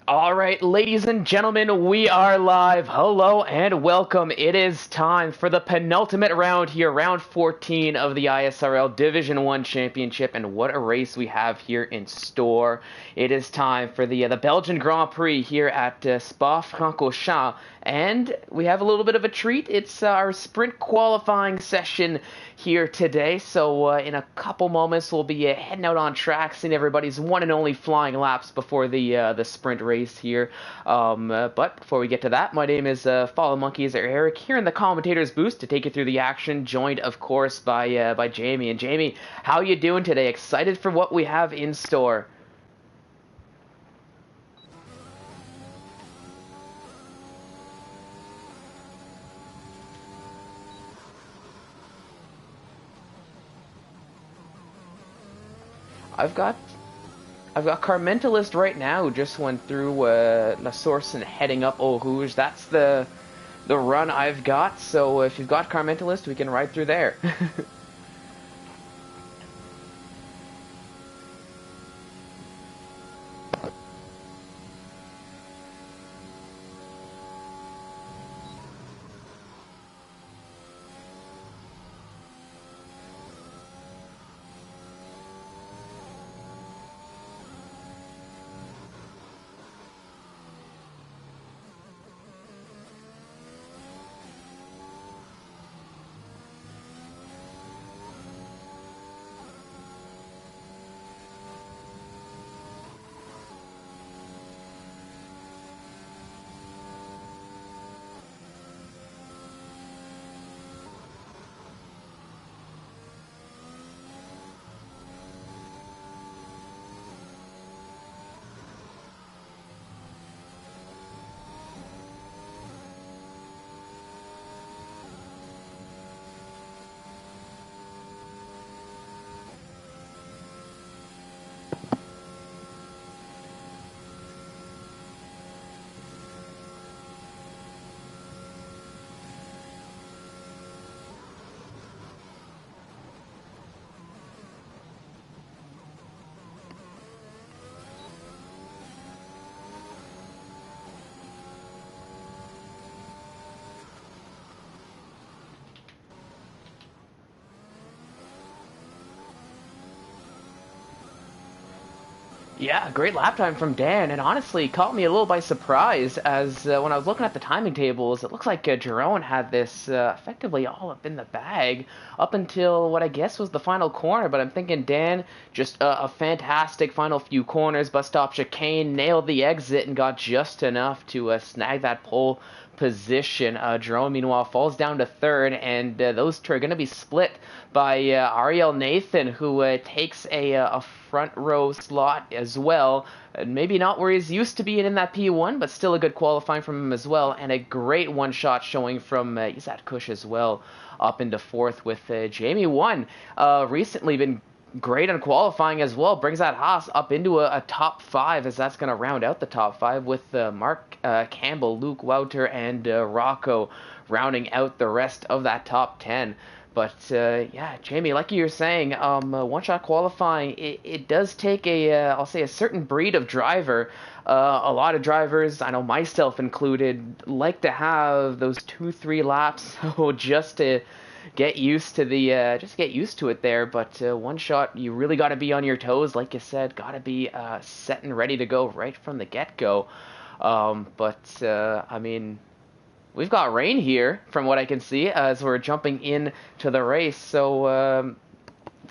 All right, ladies and gentlemen, we are live. Hello and welcome. It is time for the penultimate round here, round 14 of the ISRL Division 1 Championship, and what a race we have here in store. It is time for the Belgian Grand Prix here at Spa-Francorchamps, and we have a little bit of a treat. It's our sprint qualifying session here today, so in a couple moments we'll be heading out on track, seeing everybody's one and only flying laps before the sprint race here. But before we get to that, my name is Fallen Monkeys or Eric here in the commentator's booth to take you through the action, joined of course by Jamie. And Jamie, how you doing today? Excited for what we have in store? I've got I've got Carmentalist right now who just went through La Source and heading up Eau Rouge. That's the run I've got. So if you've got Carmentalist, we can ride through there. Yeah, great lap time from Dan, and honestly caught me a little by surprise as when I was looking at the timing tables, it looks like Jerome had this effectively all up in the bag up until what I guess was the final corner, but I'm thinking Dan, just a fantastic final few corners, bus stop chicane, nailed the exit and got just enough to snag that pole position. Jerome, meanwhile, falls down to third, and those two are going to be split by Ariel Nathan, who takes a front row slot as well. Maybe not where he's used to being in that P1, but still a good qualifying from him as well, and a great one-shot showing from Izat Kush as well, up into fourth with Jamie 1. Recently been great on qualifying as well, brings that Haas up into a top five, as that's going to round out the top five with Mark Campbell, Luke Wouter, and Rocco rounding out the rest of that top 10. But yeah, Jamie, like you were saying, one-shot qualifying, it does take I'll say a certain breed of driver. A lot of drivers, I know myself included, like to have those 2-3 laps just to get used to just get used to it there. But one shot, you really got to be on your toes, like you said, got to be set and ready to go right from the get-go. But I mean, we've got rain here, from what I can see, as we're jumping in to the race. So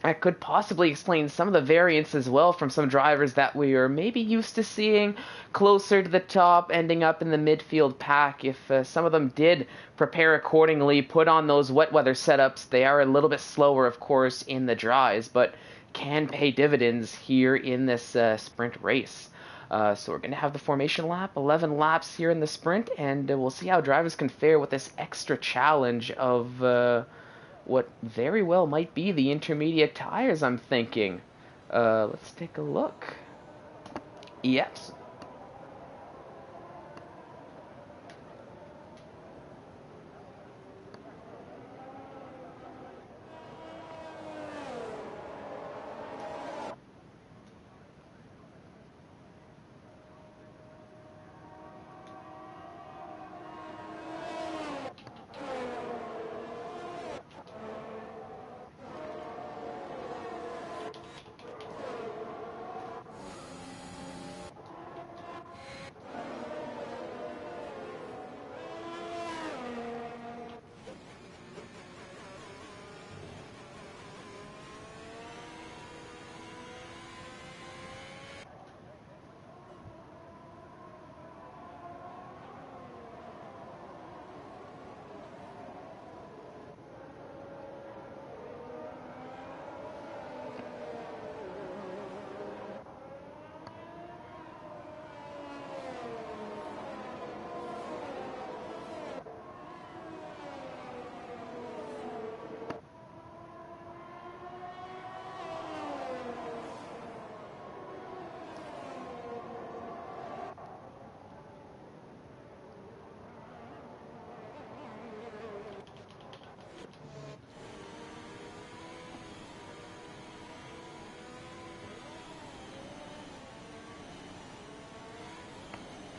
that could possibly explain some of the variance as well from some drivers that we are maybe used to seeing closer to the top, ending up in the midfield pack. If some of them did prepare accordingly, put on those wet weather setups, they are a little bit slower, of course, in the dries, but can pay dividends here in this sprint race. So we're going to have the formation lap, 11 laps here in the sprint, and we'll see how drivers can fare with this extra challenge of what very well might be the intermediate tires, I'm thinking. Let's take a look. Yes.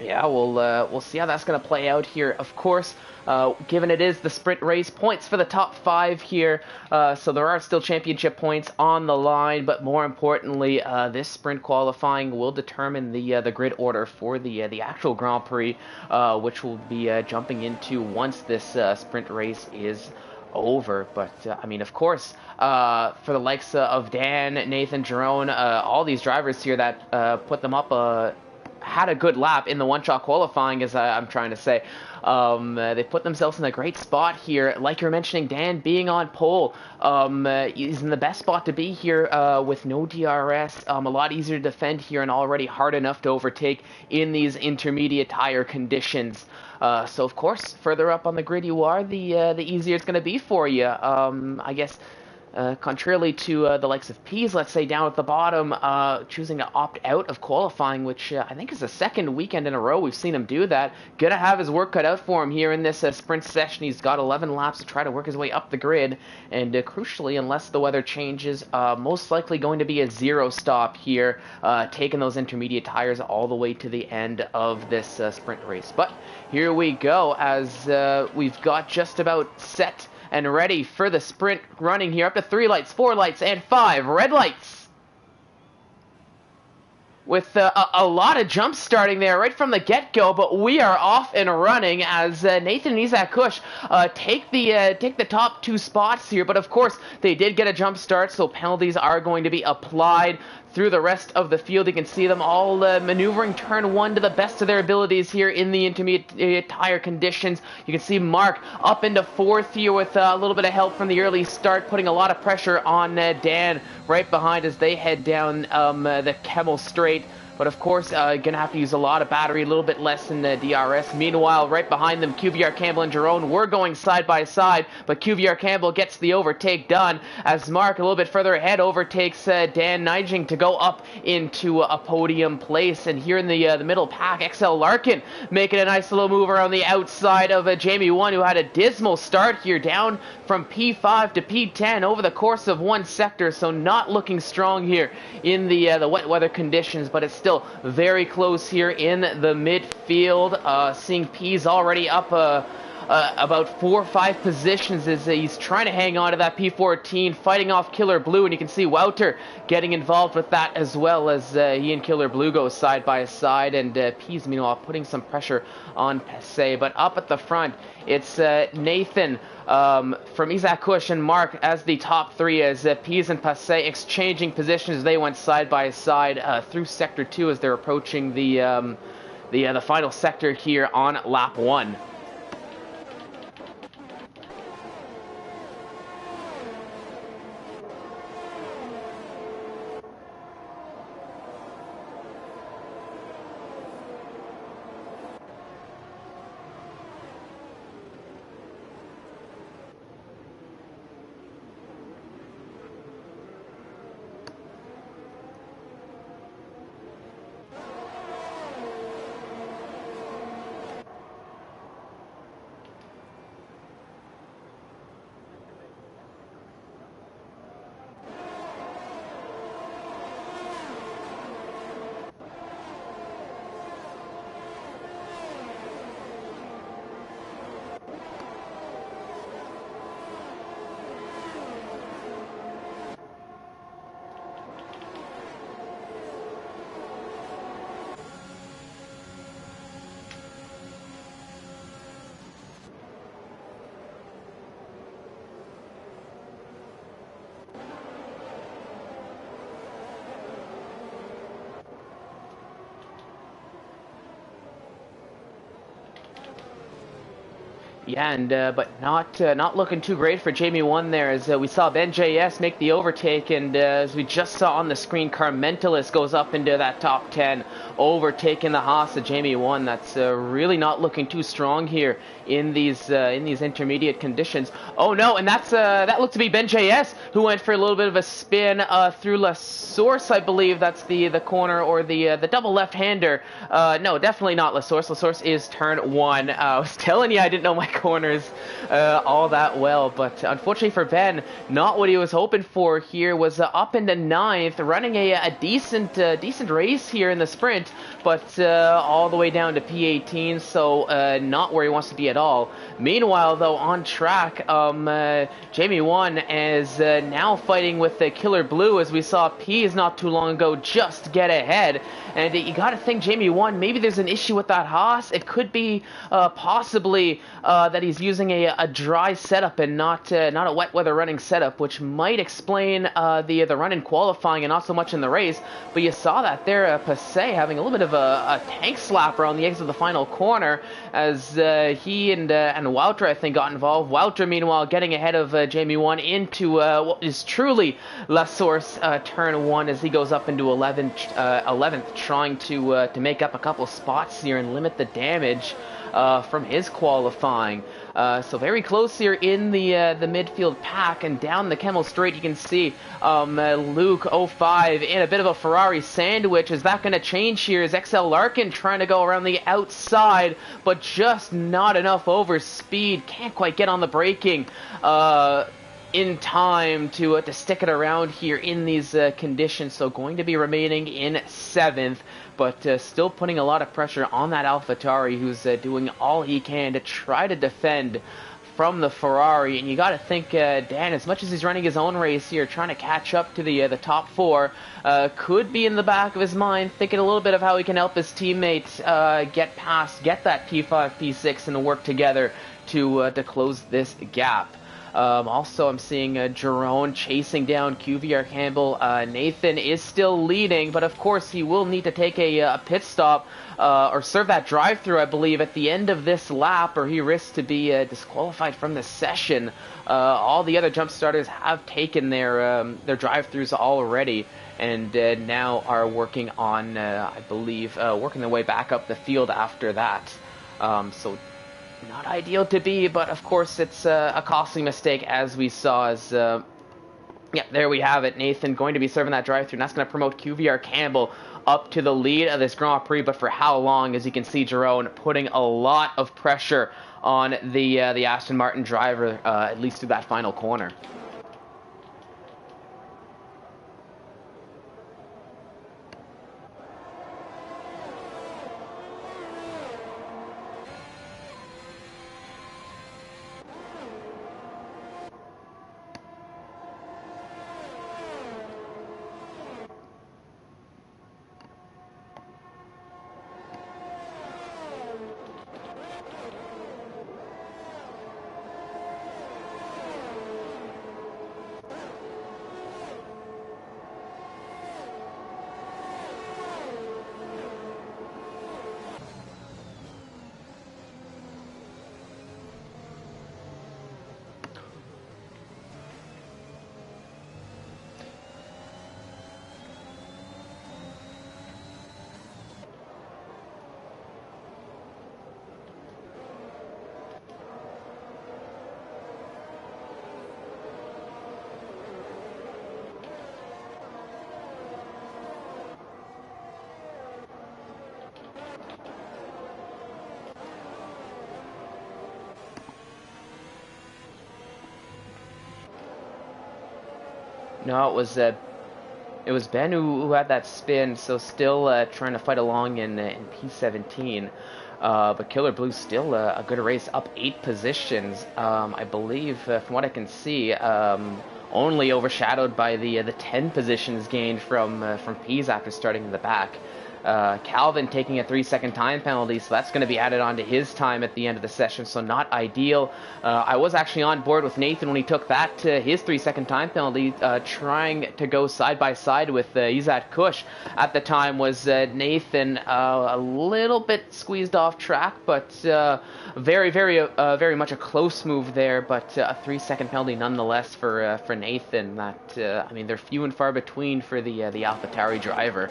Yeah, we'll see how that's going to play out here. Of course, given it is the sprint race, points for the top 5 here, so there are still championship points on the line. But more importantly, this sprint qualifying will determine the grid order for the actual Grand Prix, which we'll be jumping into once this sprint race is over. But I mean, of course, for the likes of Dan, Nathan, Jerome, all these drivers here that put them up. Had a good lap in the one-shot qualifying, as I'm trying to say. They put themselves in a great spot here. Like you're mentioning, Dan being on pole, he's in the best spot to be here with no DRS. A lot easier to defend here and already hard enough to overtake in these intermediate tire conditions. So, of course, further up on the grid you are, the easier it's going to be for you. I guess... contrarily to the likes of Peas, let's say, down at the bottom, choosing to opt out of qualifying, which I think is the second weekend in a row we've seen him do that. Gonna have his work cut out for him here in this sprint session. He's got 11 laps to try to work his way up the grid, and crucially, unless the weather changes, most likely going to be a 0 stop here, taking those intermediate tires all the way to the end of this sprint race. But here we go, as we've got just about set and ready for the sprint running here. Up to 3 lights, 4 lights, and 5 red lights. With a lot of jumps starting there right from the get-go, but we are off and running as Nathan and Isaac Kush take the top 2 spots here. But of course, they did get a jump start, so penalties are going to be applied through the rest of the field. You can see them all maneuvering turn 1 to the best of their abilities here in the intermediate tire conditions. You can see Mark up into 4th here with a little bit of help from the early start, putting a lot of pressure on Dan right behind as they head down the Kemmel Straight. But of course, gonna have to use a lot of battery, a little bit less than the DRS. Meanwhile, right behind them, QVR Campbell and Jerome were going side by side, but QVR Campbell gets the overtake done as Mark, a little bit further ahead, overtakes Dan Nijing to go up into a podium place. And here in the middle pack, XL Larkin making a nice little move around the outside of Jamie 1, who had a dismal start here, down from P5 to P10 over the course of 1 sector, so not looking strong here in the wet weather conditions, but it's still very close here in the midfield. Seeing Peas already up about 4 or 5 positions as he's trying to hang on to that P14, fighting off Killer Blue, and you can see Wouter getting involved with that as well, as he and Killer Blue go side by side, and Peas meanwhile putting some pressure on Pesse. But up at the front, it's Nathan from Isaac Kush and Mark as the top 3, as Peas and Pesse exchanging positions. They went side by side through Sector 2 as they're approaching the final sector here on lap 1. Yeah, and but not looking too great for Jamie 1 there, as we saw Ben JS make the overtake, and as we just saw on the screen, Carmentalus goes up into that top 10, overtaking the Haas of Jamie 1. That's really not looking too strong here in these intermediate conditions. Oh no, and that looked to be Ben JS, who went for a little bit of a spin through La Source, I believe. That's the corner, or the double left-hander. No, definitely not La Source. La Source is turn 1. I was telling you I didn't know my corners all that well. But unfortunately for Ben, not what he was hoping for here. Was up into ninth, running a decent race here in the sprint, but all the way down to P18, so not where he wants to be at all. Meanwhile, though, on track, Jamie One is now fighting with the Killer Blue, as we saw Peas not too long ago just get ahead. And you got to think Jamie One, maybe there's an issue with that Haas. It could be possibly that he's using a dry setup and not a wet weather running setup, which might explain the run in qualifying and not so much in the race. But you saw that there, Passay having a little bit of a tank slapper on the exit of the final corner, as he and Wouter, I think, got involved. Wouter, meanwhile, getting ahead of Jamie One into what is truly La Source turn 1, as he goes up into 11th, trying to make up a couple spots here and limit the damage from his qualifying. So very close here in the midfield pack, and down the Kemmel Straight you can see Luke 05 in a bit of a Ferrari sandwich. Is that going to change here? Is XL Larkin trying to go around the outside, but just not enough over speed, can't quite get on the braking in time to stick it around here in these conditions. So going to be remaining in 7th, but still putting a lot of pressure on that AlphaTauri, who's doing all he can to try to defend from the Ferrari. And you got to think, Dan, as much as he's running his own race here, trying to catch up to the top 4, could be in the back of his mind, thinking a little bit of how he can help his teammate get that P5, P6, and work together to close this gap. Also, I'm seeing Jerome chasing down QVR Campbell. Nathan is still leading, but of course he will need to take a pit stop or serve that drive-through, I believe, at the end of this lap, or he risks to be disqualified from the session. All the other jump starters have taken their drive-throughs already, and now are working on, I believe, working their way back up the field after that. So not ideal to be, but of course it's a costly mistake, as we saw. As yeah, there we have it. Nathan going to be serving that drive-through, and that's going to promote QVR Campbell up to the lead of this Grand Prix. But for how long? As you can see, Jerome putting a lot of pressure on the Aston Martin driver, at least through that final corner. No, it was Ben who had that spin, so still trying to fight along in P17. But Killer Blue still a good race, up 8 positions. I believe, from what I can see, only overshadowed by the 10 positions gained from Peas after starting in the back. Calvin taking a 3-second time penalty, so that's going to be added on to his time at the end of the session, so not ideal. I was actually on board with Nathan when he took that his 3-second time penalty, trying to go side by side with Izat Kush. At the time was Nathan a little bit squeezed off track, but very much a close move there, but a 3-second penalty nonetheless for Nathan. That I mean, they're few and far between for the AlphaTauri driver.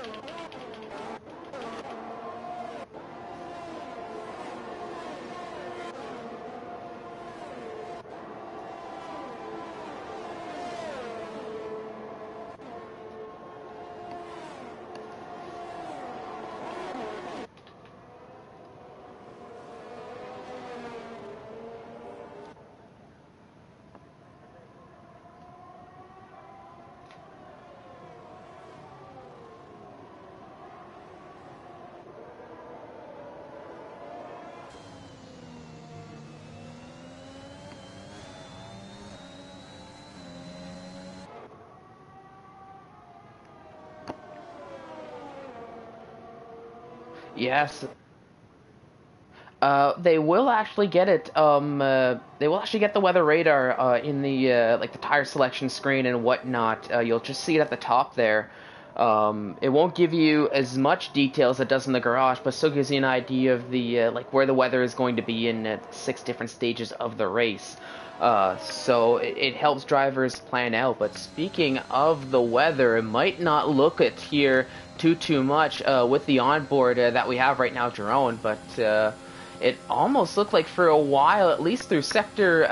Yes. They will actually get it. They will actually get the weather radar in the like the tire selection screen and whatnot. You'll just see it at the top there. It won't give you as much detail as it does in the garage, but still gives you an idea of the like where the weather is going to be in 6 different stages of the race. So it helps drivers plan out. But speaking of the weather, it might not look it here too much with the onboard that we have right now, Jerome, but. It almost looked like for a while, at least through sector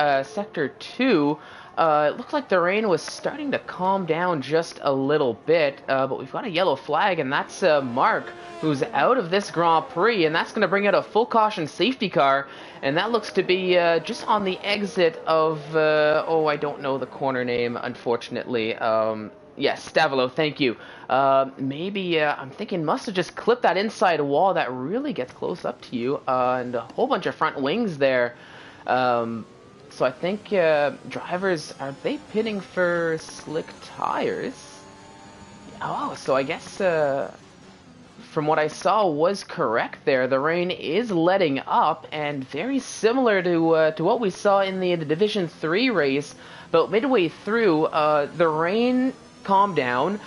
2, it looked like the rain was starting to calm down just a little bit. But we've got a yellow flag, and that's Mark, who's out of this Grand Prix, and that's going to bring out a full caution safety car, and that looks to be just on the exit of oh, I don't know the corner name, unfortunately. Yes, Stavilo, thank you. Maybe, I'm thinking must have just clipped that inside wall that really gets close up to you, and a whole bunch of front wings there. So I think drivers, are they pitting for slick tires? Oh, so I guess from what I saw was correct there. The rain is letting up, and very similar to what we saw in the Division 3 race, but midway through, the rain calmed down,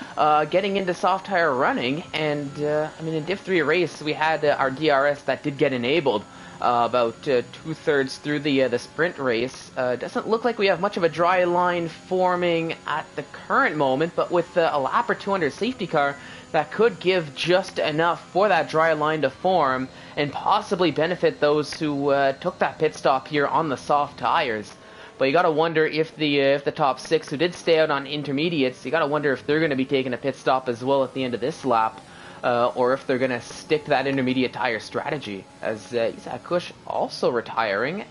getting into soft tire running, and I mean in Div 3 race we had our DRS that did get enabled about 2/3 through the sprint race. Doesn't look like we have much of a dry line forming at the current moment, but with a lap or two under safety car, that could give just enough for that dry line to form and possibly benefit those who took that pit stop here on the soft tires. But you gotta wonder if the top 6 who did stay out on intermediates, you gotta wonder if they're gonna be taking a pit stop as well at the end of this lap, or if they're gonna stick to that intermediate tire strategy. As Isaac Kush also retiring.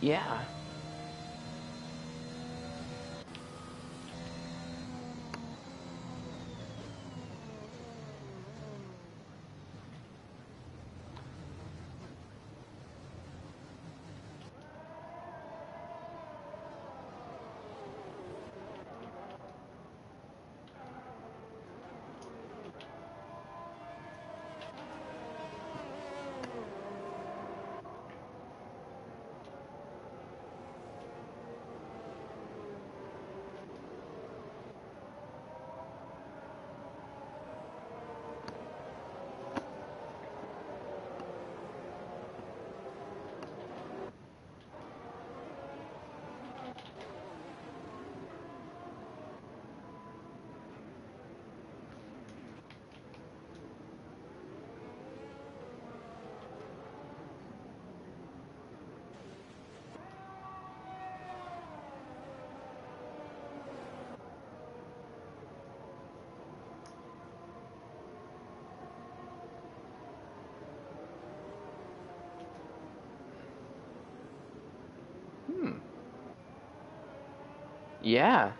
Yeah. Yeah.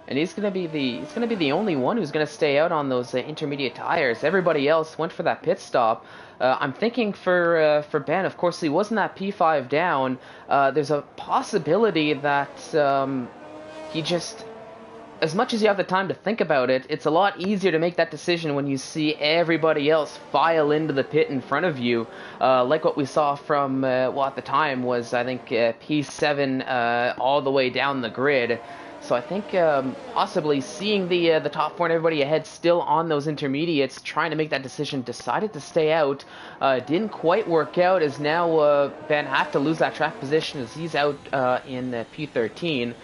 And he's gonna be the only one who's gonna stay out on those intermediate tires. Everybody else went for that pit stop. I'm thinking for Ben, of course he wasn't that P5 down. There's a possibility that he just, as much as you have the time to think about it, it's a lot easier to make that decision when you see everybody else file into the pit in front of you, like what we saw from, well, at the time was, I think, P7 all the way down the grid. So I think possibly seeing the top four and everybody ahead still on those intermediates, trying to make that decision, decided to stay out. Didn't quite work out, as now Ben had to lose that track position as he's out in P13.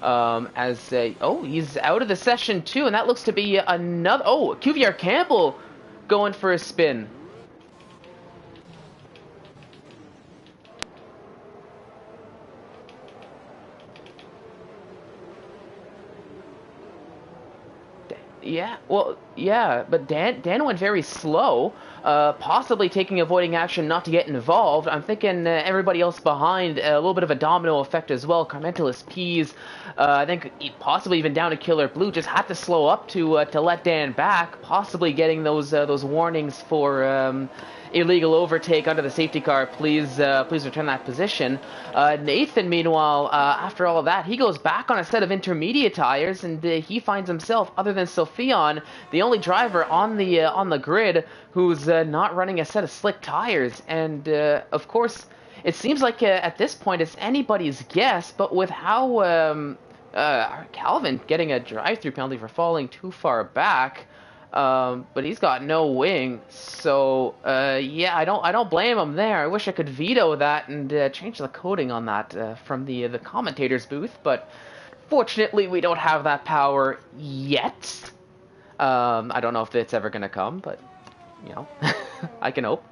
Oh, he's out of the session too, and that looks to be another. Oh, Cuvier Campbell going for a spin. Yeah, well, yeah, but Dan went very slow, possibly taking avoiding action not to get involved. I'm thinking everybody else behind, a little bit of a domino effect as well. Carmentalus Peas, I think possibly even down to Killer Blue, just had to slow up to let Dan back, possibly getting those warnings for illegal overtake under the safety car. Please return that position. Nathan, meanwhile, after all of that, he goes back on a set of intermediate tires, and he finds himself, other than Sophion, the only driver on the grid who's not running a set of slick tires. And of course, it seems like at this point it's anybody's guess, but with how Calvin getting a drive-through penalty for falling too far back, but he's got no wing, so yeah, I don't blame him there. I wish I could veto that and change the coding on that from the commentator's booth, but fortunately we don't have that power yet. I don't know if it's ever gonna come, but you know, I can hope.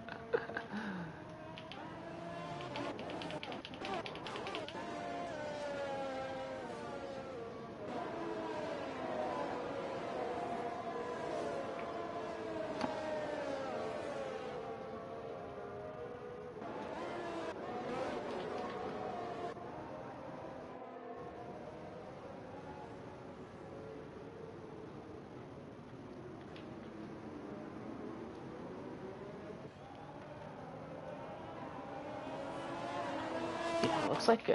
Yeah, looks like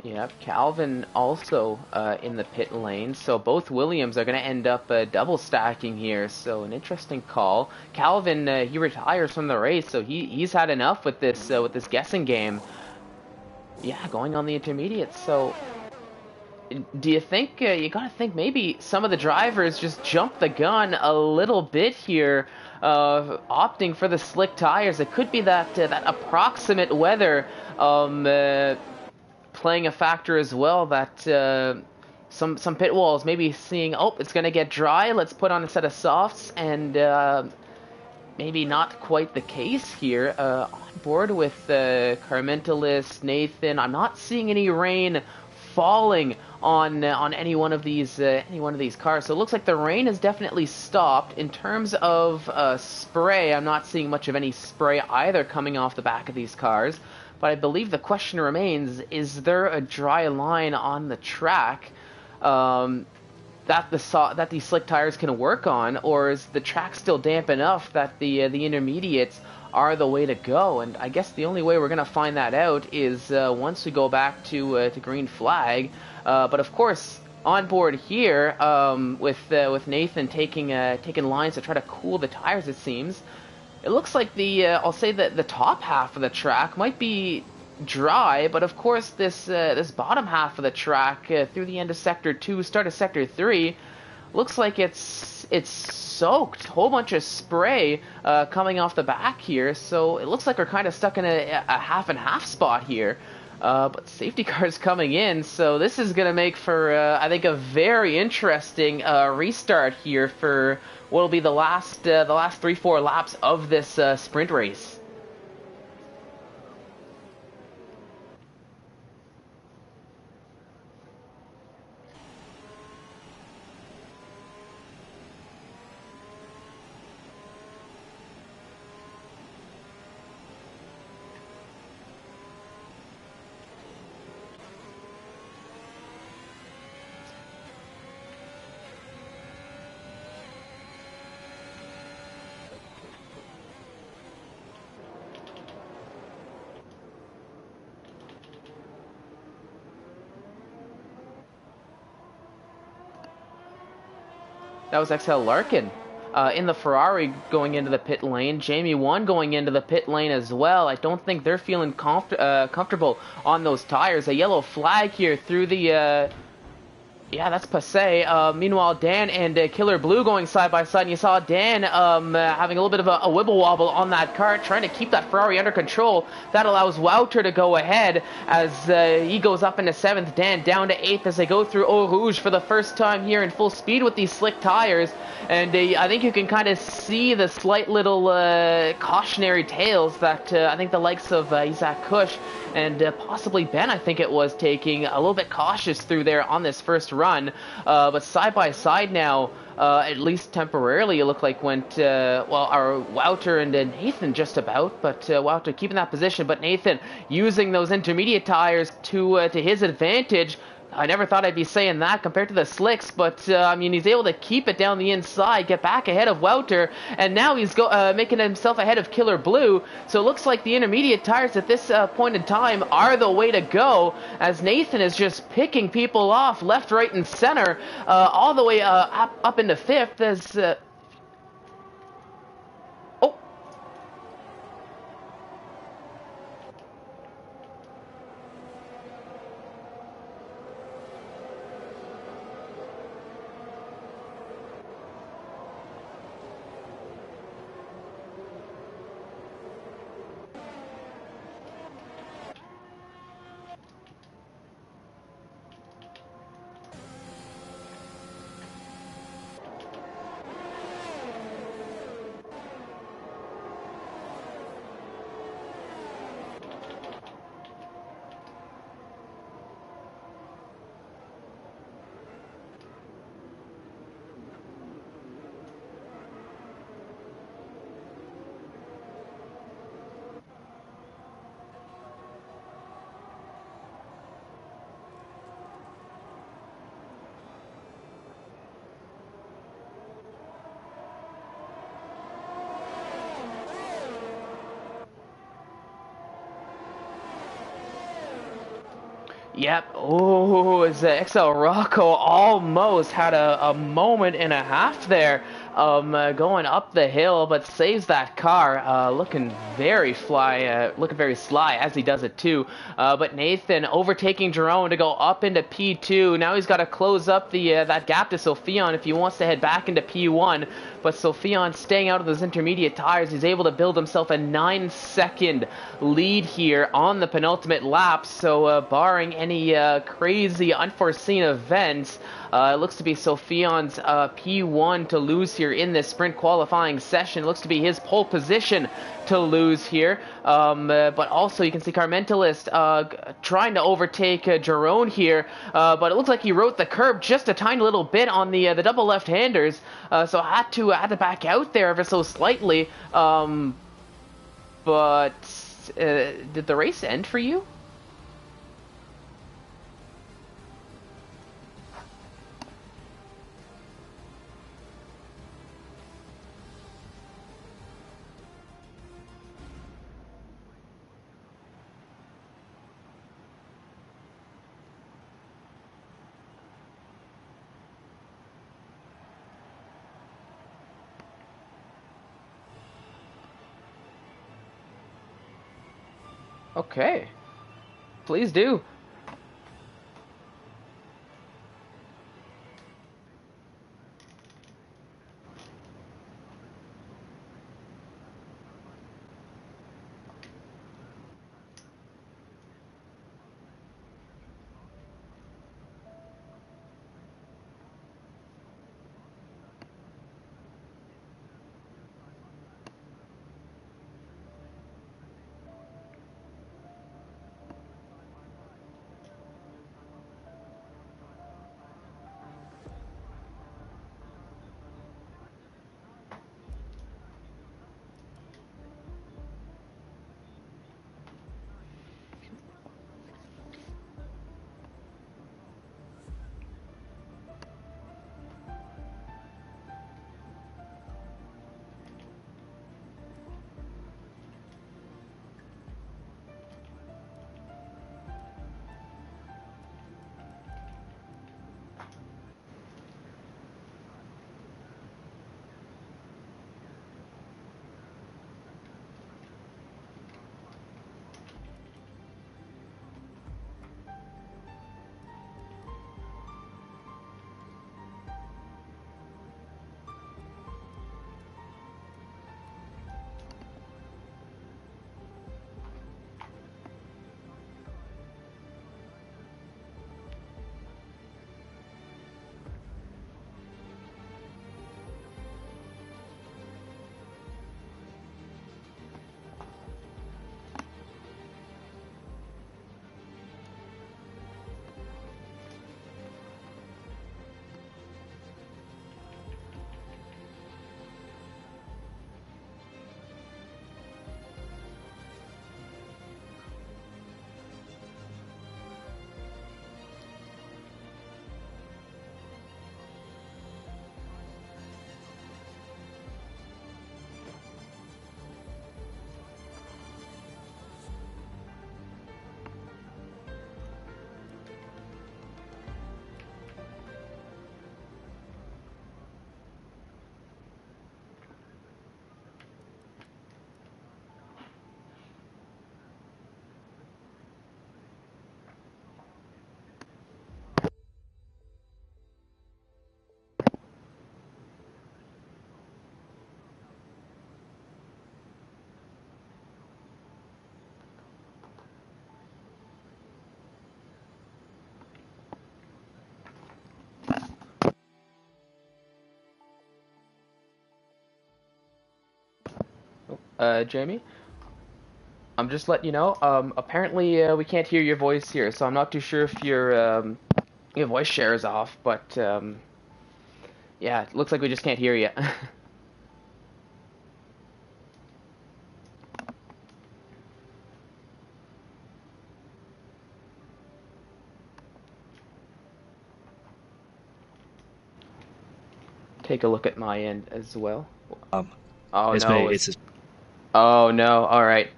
yep, Calvin also in the pit lane, so both Williams are going to end up double stacking here, so an interesting call. Calvin, he retires from the race, so he's had enough with this guessing game. Yeah, going on the intermediate, so do you think, you gotta think maybe some of the drivers just jumped the gun a little bit here, opting for the slick tires? It could be that approximate weather playing a factor as well, that some pit walls maybe seeing, oh, it's gonna get dry, let's put on a set of softs, and maybe not quite the case here. On board with Carmentalis, Nathan, I'm not seeing any rain falling on any one of these cars, so it looks like the rain has definitely stopped. In terms of spray, I'm not seeing much of any spray either coming off the back of these cars, but I believe the question remains, is there a dry line on the track that these slick tires can work on, or is the track still damp enough that the intermediates are the way to go? And I guess the only way we're gonna find that out is once we go back to green flag. But of course, on board here, with Nathan taking lines to try to cool the tires, it seems it looks like I'll say that the top half of the track might be dry, but of course this bottom half of the track through the end of sector 2, start of sector 3, looks like it's soaked. Whole bunch of spray coming off the back here, so it looks like we're kind of stuck in a half and half spot here. But safety cars coming in, so this is gonna make for I think a very interesting restart here for what will be the last 3-4 laps of this sprint race. That was XL Larkin in the Ferrari going into the pit lane. Jamie 1 going into the pit lane as well. I don't think they're feeling comfortable on those tires. A yellow flag here through the... yeah, that's passé. Meanwhile, Dan and Killer Blue going side by side, and you saw Dan having a little bit of a wibble wobble on that kart, trying to keep that Ferrari under control. That allows Wouter to go ahead as he goes up into 7th. Dan down to 8th as they go through Eau Rouge for the first time here in full speed with these slick tires. And I think you can kind of see the slight little cautionary tales that I think the likes of Isaac Kush and possibly Ben, I think it was, taking a little bit cautious through there on this first run. But side by side now, at least temporarily, it looked like went, well, our Wouter and Nathan just about, but Wouter keeping that position, but Nathan using those intermediate tires to his advantage. I never thought I'd be saying that compared to the slicks, but I mean, he's able to keep it down the inside, get back ahead of Wouter, and now he's making himself ahead of Killer Blue. So it looks like the intermediate tires at this point in time are the way to go, as Nathan is just picking people off left, right, and center, all the way up into fifth. As oh. Yep. Oh, as XL Rocco almost had a moment and a half there, going up the hill, but saves that car. Looking very sly as he does it too. But Nathan overtaking Jerome to go up into P2. Now he's got to close up the that gap to Sophion if he wants to head back into P1. But Sophion staying out of those intermediate tires, he's able to build himself a 9-second lead here on the penultimate lap. So barring any crazy unforeseen events, it looks to be Sophion's P1 to lose here in this sprint qualifying session. It looks to be his pole position to lose here. But also you can see Carmentalist trying to overtake Jerome here, but it looks like he wrote the curb just a tiny little bit on the double left-handers, so had to back out there ever so slightly. But did the race end for you? Okay, please do. Jamie. I'm just letting you know. Apparently, we can't hear your voice here, so I'm not too sure if your voice share is off. But yeah, it looks like we just can't hear you. Take a look at my end as well. Oh It's no! me. It's Oh no! All right.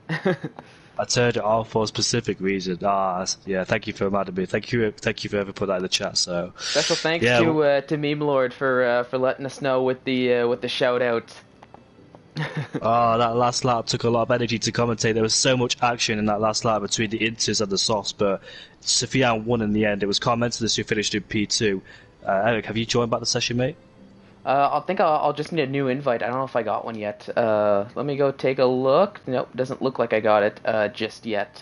I turned it off for a specific reason. Yeah. Thank you for reminding me. Thank you for ever put that in the chat. So, Special thanks yeah. to Meme Lord for letting us know with the shout out. That last lap took a lot of energy to commentate. There was so much action in that last lap between the Inters and the Softs, but Sofiane won in the end. It was Carmentis who finished in P2. Eric, have you joined back the session, mate? I think I'll just need a new invite. I don't know if I got one yet. Let me go take a look. Nope, doesn't look like I got it just yet.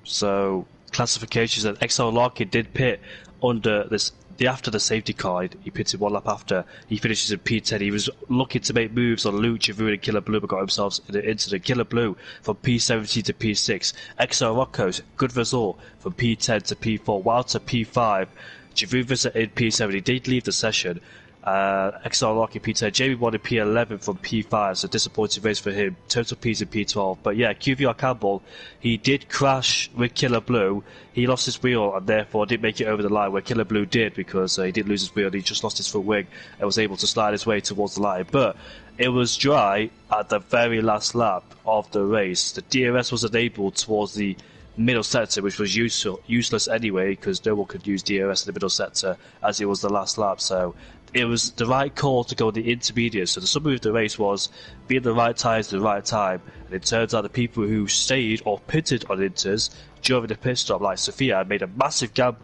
So classifications and XL Larkin did pit under this after the safety car. He pitted one lap after. He finishes in P10. He was looking to make moves on Luke, Javud and Killer Blue, but got himself in an incident. Killer Blue from P17 to P6. XL Rocco's good result from P10 to P4. Wild to P5. Javud in P7. He did leave the session. XR Rocky P10, Jamie won in P11 from P5, so disappointing race for him. Total P's in P12. But yeah, QVR Campbell, he did crash with Killer Blue. He lost his wheel and therefore didn't make it over the line, where Killer Blue did, because he didn't lose his wheel. He just lost his front wing and was able to slide his way towards the line. But it was dry at the very last lap of the race. The DRS was enabled towards the middle sector, which was useless anyway, because no one could use DRS in the middle sector as it was the last lap. So it was the right call to go in the intermediate. So the summary of the race was be at the right tyres at the right time. And it turns out the people who stayed or pitted on Inters during the pit stop, like Sophia, made a massive gamble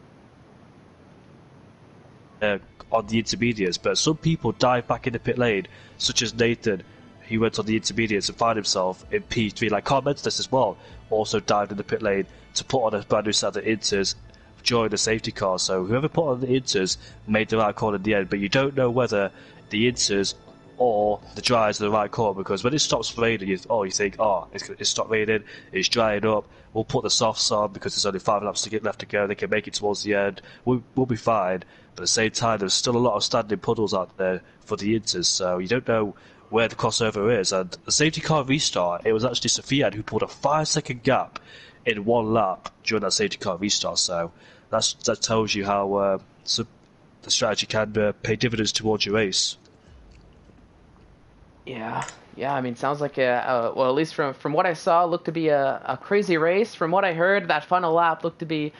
on the intermediates. But some people dived back in the pit lane, such as Nathan. He went on the intermediates and found himself in P3. Like Carl Mendes as well, also dived in the pit lane to put on a brand new set of Inters during the safety car. So whoever put on the Inters made the right call in the end, but you don't know whether the Inters or the dries are the right call, because when it stops raining, you think, it's stopped raining, it's drying up, we'll put the softs on because there's only 5 laps left to go, they can make it towards the end, we'll be fine. But at the same time, there's still a lot of standing puddles out there for the Inters, so you don't know where the crossover is. And the safety car restart, it was actually Sofiane who pulled a 5-second gap in one lap during that safety car restart. So that tells you how the strategy can pay dividends towards your race. Yeah, I mean, sounds like well, at least from what I saw, it looked to be a crazy race. From what I heard, that final lap looked to be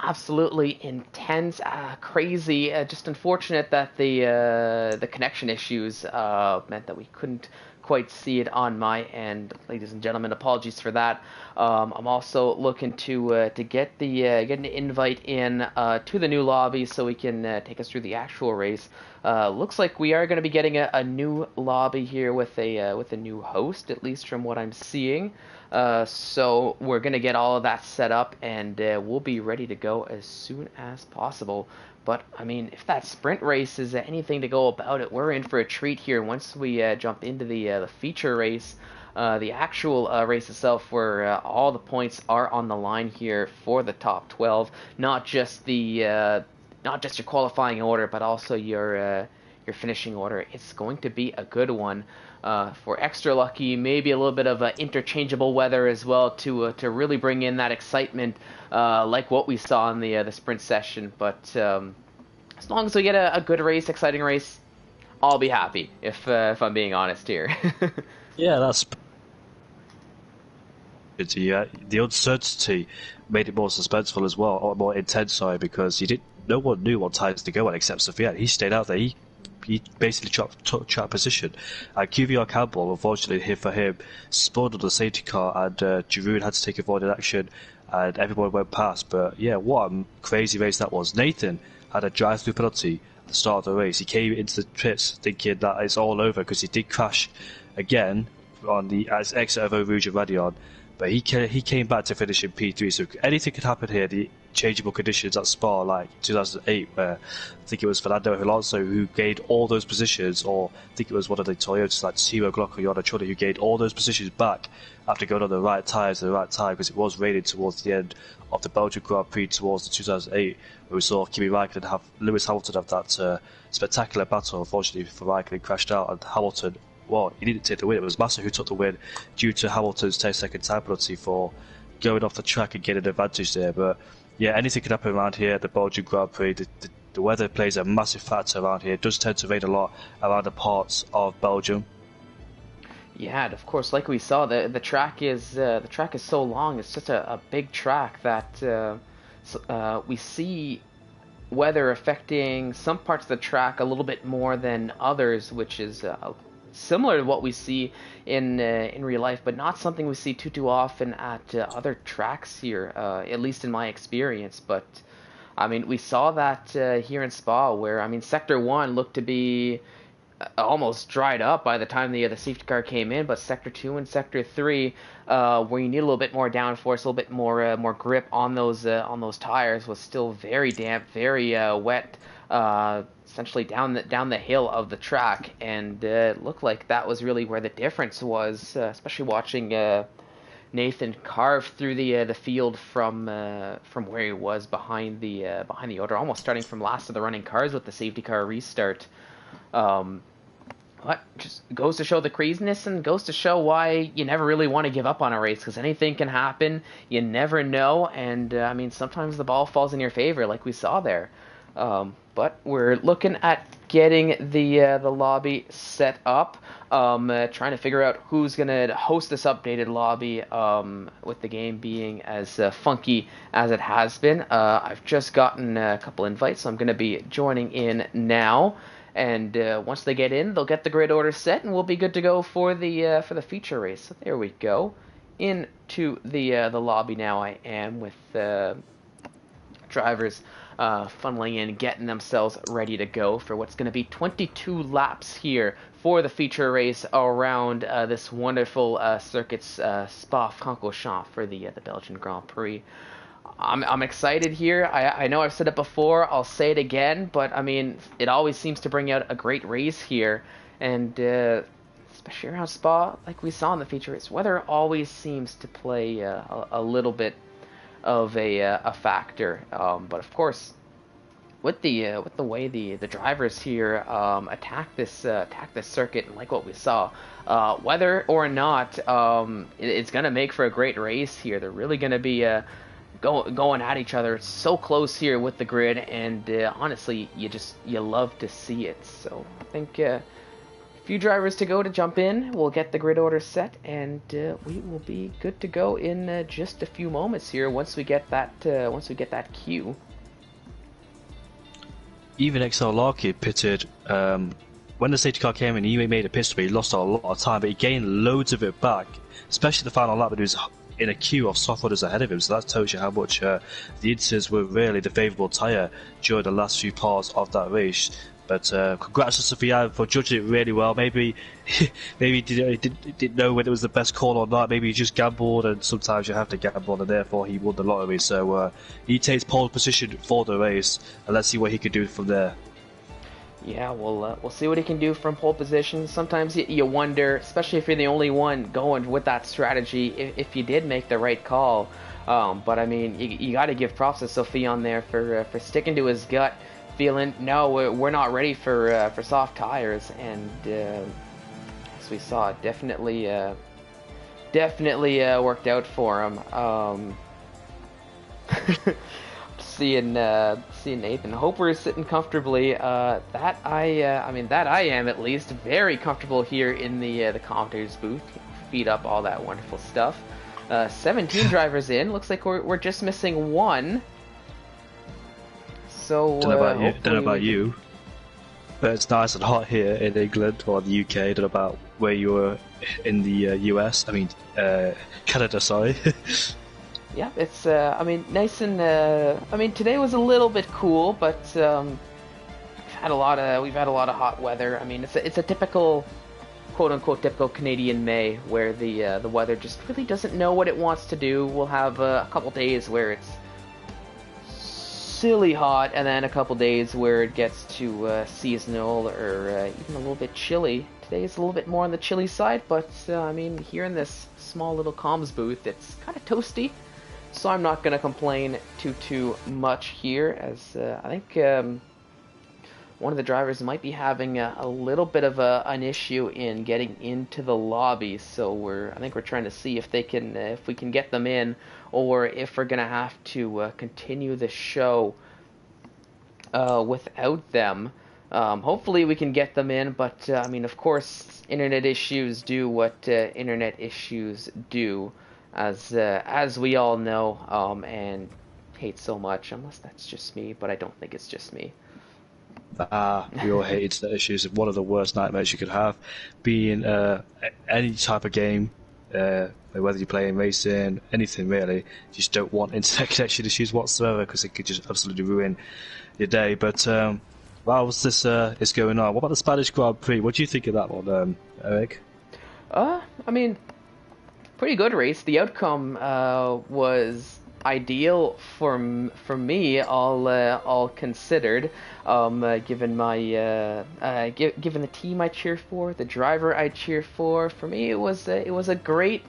absolutely intense, crazy. Just unfortunate that the connection issues meant that we couldn't quite see it on my end, ladies and gentlemen. Apologies for that. I'm also looking to get an invite in to the new lobby so we can take us through the actual race. Looks like we are going to be getting a new lobby here with a new host, at least from what I'm seeing. So we're going to get all of that set up, and we'll be ready to go as soon as possible. But, I mean, if that sprint race is anything to go about it, we're in for a treat here once we jump into the feature race, the actual race itself, where all the points are on the line here for the top 12, not just your qualifying order, but also your finishing order. It's going to be a good one. For extra lucky, maybe a little bit of interchangeable weather as well to really bring in that excitement, like what we saw in the sprint session. But as long as we get a good race, exciting race, I'll be happy. If I'm being honest here. Yeah, that's the uncertainty made it more suspenseful as well, or more intense, sorry, because no one knew what times to go on except Sofiane. He stayed out there. He basically took track position. QVR Campbell, unfortunately, here for him, spun on the safety car, and Giroud had to take avoided action, and everyone went past. But yeah, what a crazy race that was. Nathan had a drive-through penalty at the start of the race. He came into the pits thinking that it's all over because he did crash again on the exit of Eau Rouge and Radion. But he came back to finish in P3, so anything could happen here. The changeable conditions at Spa, like 2008, where I think it was Fernando Alonso who gained all those positions, or I think it was one of the Toyotas like Timo Glock or Yona Choda who gained all those positions back after going on the right tyres at the right time, because it was raining towards the end of the Belgian Grand Prix towards the 2008, where we saw Kimi Raikkonen have Lewis Hamilton have that spectacular battle. Unfortunately for Raikkonen, crashed out, and Hamilton, well, he didn't take the win. It was Massa who took the win due to Hamilton's 10-second time penalty for going off the track and getting an advantage there. But yeah, anything can happen around here at the Belgian Grand Prix. The weather plays a massive factor around here. It does tend to rain a lot around the parts of Belgium. Yeah, and of course, like we saw, the track is so long. It's just a big track that we see weather affecting some parts of the track a little bit more than others, which is similar to what we see in real life, but not something we see too often at other tracks here, at least in my experience. But I mean, we saw that here in Spa, where I mean, Sector 1 looked to be almost dried up by the time the safety car came in, but Sector 2 and Sector 3, where you need a little bit more downforce, a little bit more grip on those tires, was still very damp, very wet, essentially down the hill of the track, and it looked like that was really where the difference was, especially watching Nathan carve through the field from where he was behind the order, almost starting from last of the running cars with the safety car restart. But just goes to show the craziness, and goes to show why you never really want to give up on a race, because anything can happen. You never know, and I mean, sometimes the ball falls in your favor, like we saw there. But we're looking at getting the lobby set up, trying to figure out who's gonna host this updated lobby, with the game being as funky as it has been. I've just gotten a couple invites, so I'm gonna be joining in now. And once they get in, they'll get the grid order set, and we'll be good to go for the feature race. So there we go. Into the lobby now I am, with drivers funneling in, getting themselves ready to go for what's going to be 22 laps here for the feature race around this wonderful circuit's Spa-Francorchamps for the Belgian Grand Prix. I'm excited here. I know I've said it before, I'll say it again, but I mean, it always seems to bring out a great race here, and especially around Spa, like we saw in the feature race, weather always seems to play a little bit of a factor. But of course, with the way the drivers here attack this circuit, and like what we saw, whether or not, it's gonna make for a great race here. They're really gonna be going at each other. It's so close here with the grid, and honestly, you love to see it. So I think a few drivers to go to jump in. We'll get the grid order set, and we will be good to go in just a few moments here. Once we get that cue. Even XL Larky pitted when the safety car came in. He made a pit stop. He lost a lot of time, but he gained loads of it back, especially the final lap when he was in a queue of soft runners ahead of him. So that tells you how much the Inters were really the favourable tyre during the last few parts of that race. But congrats to Sophia for judging it really well. Maybe he didn't know whether it was the best call or not. Maybe he just gambled, and sometimes you have to gamble, and therefore he won the lottery. So he takes pole position for the race, and let's see what he can do from there. Yeah, we'll see what he can do from pole position. Sometimes you wonder, especially if you're the only one going with that strategy, if you did make the right call. But I mean, you got to give props to Sophia on there for sticking to his gut, feeling no, we're not ready for soft tires, and as we saw, it definitely worked out for him. Seeing Nathan. Hope we're sitting comfortably. That I am at least very comfortable here in the commentator's booth. Feed up all that wonderful stuff. 17 drivers in. Looks like we're just missing one. So don't know about you, but it's nice and hot here in England or the UK. Don't know about where you were in the US. I mean, Canada. Sorry. Yeah, it's I mean, nice and I mean, today was a little bit cool, but we've had a lot of hot weather. I mean, it's a typical quote-unquote typical Canadian May, where the weather just really doesn't know what it wants to do. We'll have a couple days where it's silly hot, and then a couple days where it gets to seasonal or even a little bit chilly. Today is a little bit more on the chilly side, but I mean, here in this small little comms booth, it's kind of toasty, so I'm not going to complain too much here, as I think one of the drivers might be having a little bit of an issue in getting into the lobby, so I think we're trying to see if if we can get them in, or if we're gonna have to continue the show without them. Hopefully we can get them in, but I mean, of course, internet issues do what internet issues do, as we all know, and hate so much. Unless that's just me, but I don't think it's just me. We all hate internet issues. One of the worst nightmares you could have. Being any type of game, whether you're playing racing, anything really, you just don't want internet connection issues whatsoever, because it could just absolutely ruin your day. But whilst this is going on, what about the Spanish Grand Prix? What do you think of that one, Eric? I mean, pretty good race. The outcome was ideal for me, all considered. Given my given the team I cheer for, the driver I cheer for me, it was a great,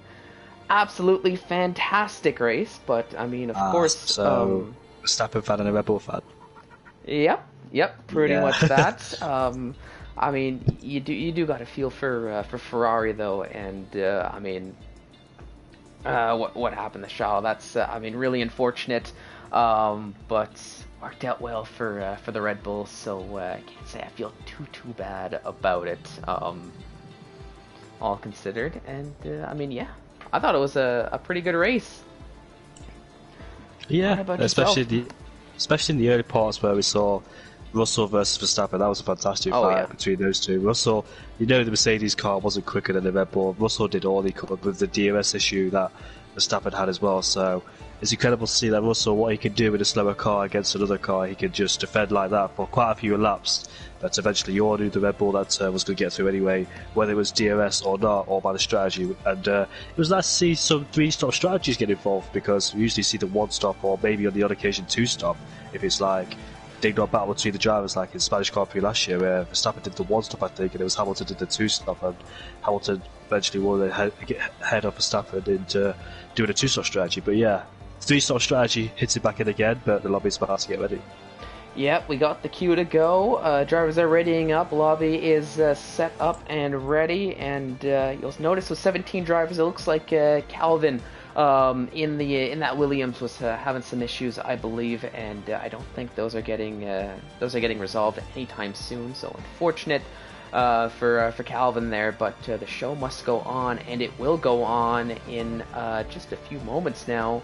absolutely fantastic race. But I mean, of course, so Verstappen fan and a Red Bull fan. Yep, pretty much that. I mean, you do got to feel for Ferrari though, and I mean, what happened to Shaw? That's I mean, really unfortunate, but worked out well for the Red Bull. So I can't say I feel too bad about it, all considered. And I mean, yeah, I thought it was a pretty good race. Yeah, especially in the early parts where we saw Russell versus Verstappen. That was a fantastic fight between those two. Russell, the Mercedes car wasn't quicker than the Red Bull. Russell did all he could with the DRS issue that Verstappen had as well. So it's incredible to see that Russell, what he could do with a slower car against another car. He could just defend like that for quite a few laps. But eventually you all knew the Red Bull that was going to get through anyway, whether it was DRS or not, or by the strategy. And it was nice to see some 3-stop strategies get involved, because we usually see the 1-stop, or maybe on the odd occasion 2-stop, if it's like they got battle between the drivers, like in Spanish Grand Prix last year, where Verstappen did the 1-stop, I think, and it was Hamilton did the 2-stop, and Hamilton eventually won the head of Verstappen into doing a 2-stop strategy. But yeah, 3-stop strategy hits it back in again, but the lobby's about to get ready. Yep, we got the queue to go. Drivers are readying up. Lobby is set up and ready. And you'll notice with 17 drivers, it looks like Calvin in that Williams was having some issues, I believe, and I don't think those are getting resolved anytime soon. So unfortunate for Calvin there, but the show must go on, and it will go on in just a few moments now.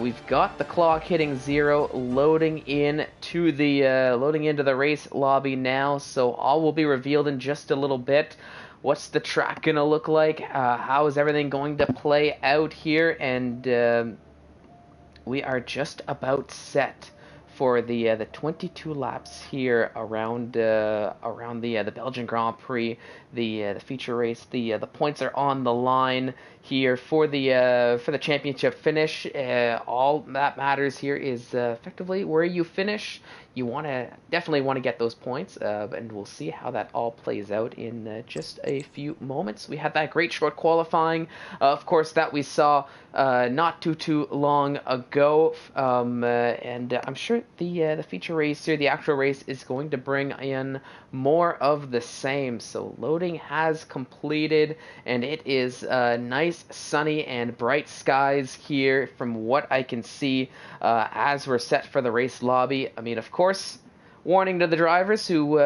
We've got the clock hitting 0, loading into the race lobby now, so all will be revealed in just a little bit. What's the track gonna look like? How is everything going to play out here? And we are just about set for the 22 laps here around the Belgian Grand Prix, the feature race. The points are on the line here for the championship finish. All that matters here is effectively where you finish. You definitely want to get those points, and we'll see how that all plays out in just a few moments. We had that great short qualifying, of course, that we saw not too long ago, and I'm sure the feature race here, the actual race, is going to bring in more of the same. So loading has completed, and it is nice, sunny, and bright skies here from what I can see as we're set for the race lobby. I mean, of course, warning to the drivers who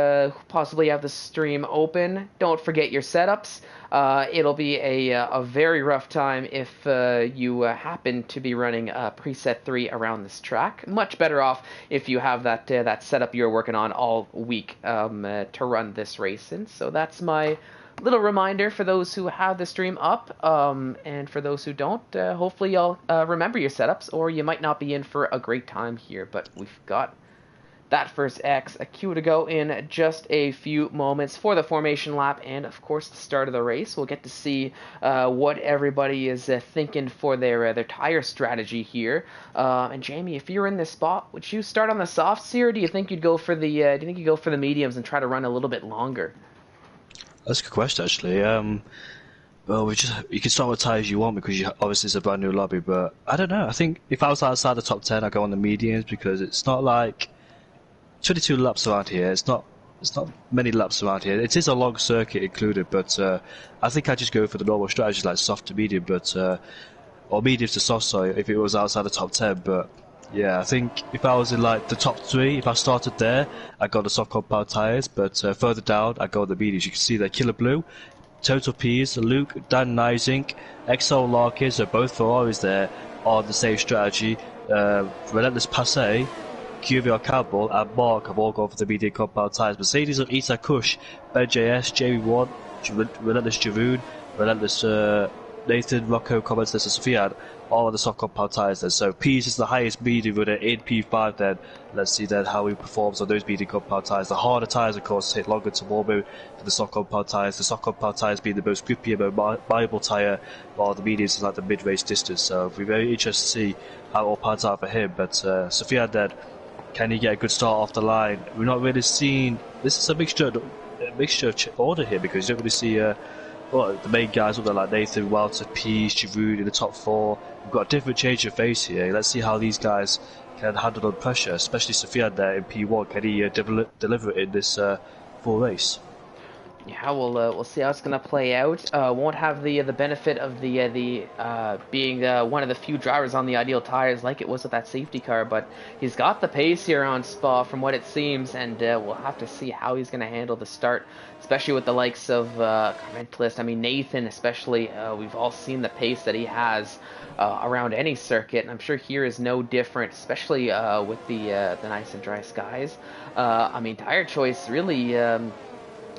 possibly have the stream open, don't forget your setups. It'll be a very rough time if you happen to be running preset 3 around this track. Much better off if you have that setup you're working on all week to run this race in. So that's my little reminder for those who have the stream up, and for those who don't, hopefully you'll remember your setups, or you might not be in for a great time here. But we've got that first X. A cue to go in just a few moments for the formation lap and, of course, the start of the race. We'll get to see what everybody is thinking for their tire strategy here. And Jamie, if you're in this spot, would you start on the softs here, or do you think you'd go for the mediums and try to run a little bit longer? That's a good question, actually. Well, you can start with tires you want because obviously it's a brand new lobby, but I don't know. I think if I was outside the top 10, I'd go on the mediums because it's not like 22 laps around here. It's not many laps around here. It is a long circuit included, but I think I'd just go for the normal strategies like soft to medium, or medium to soft, sorry, if it was outside the top 10. But yeah, I think if I was in like the top 3, if I started there, I'd go the soft compound tyres, but further down, I'd go the mediums. You can see the Killer Blue, Total P's, Luke, Dan Nysink, XO Larkin, so both Ferraris there on the same strategy. Relentless Passe, QVR Campbell and Mark have all gone for the medium compound tyres. Mercedes of Isa Kush, Ben JS, Jamie Wan, Relentless Javoon, Relentless Nathan, Rocco, Comments, and Sophia, all on the soft compound tyres then. So P's is the highest medium runner in P5 then. Let's see then how he performs on those medium compound tyres. The harder tyres, of course, take longer to warm out than the soft compound tyres. The soft compound tyres being the most grippy and most viable tyre, while the mediums is like the mid-race distance. So it'll be very interesting to see how it all pans out for him. But Sophia then, can he get a good start off the line? We're not really seeing. This is a mixture of order here because you don't really see the main guys up there like Nathan, Walter, Pease, Giroud in the top 4. We've got a different change of face here. Let's see how these guys can handle under pressure, especially Sofian there in P1. Can he deliver it in this full race? Yeah, we'll see how it's gonna play out. Won't have the benefit of the being one of the few drivers on the ideal tires like it was with that safety car, but he's got the pace here on Spa from what it seems, and we'll have to see how he's gonna handle the start, especially with the likes of Carmentalist. I mean, Nathan especially. We've all seen the pace that he has around any circuit, and I'm sure here is no different, especially with the nice and dry skies. I mean, tire choice really.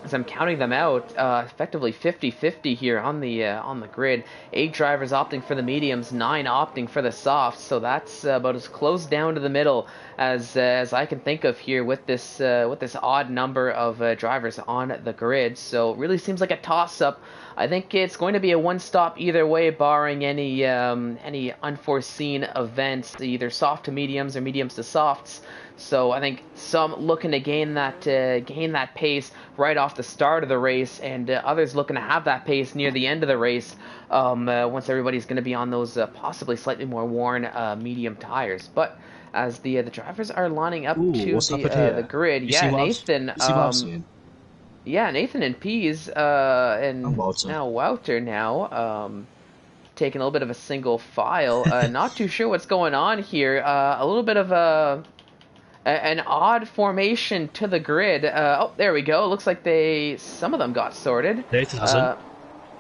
As I'm counting them out, effectively 50-50 here on the grid. 8 drivers opting for the mediums, 9 opting for the softs. So that's about as close down to the middle as I can think of here with this odd number of drivers on the grid. So it really seems like a toss-up. I think it's going to be a one-stop either way, barring any unforeseen events, either soft to mediums or mediums to softs. So I think some looking to gain that pace right off the start of the race, and others looking to have that pace near the end of the race once everybody's going to be on those possibly slightly more worn medium tires. But as the drivers are lining up to the grid, Nathan. Nathan and Pease and now Wouter taking a little bit of a single file. Not too sure what's going on here. A little bit of an odd formation to the grid. Oh, there we go. It looks like some of them got sorted. Nathan hasn't.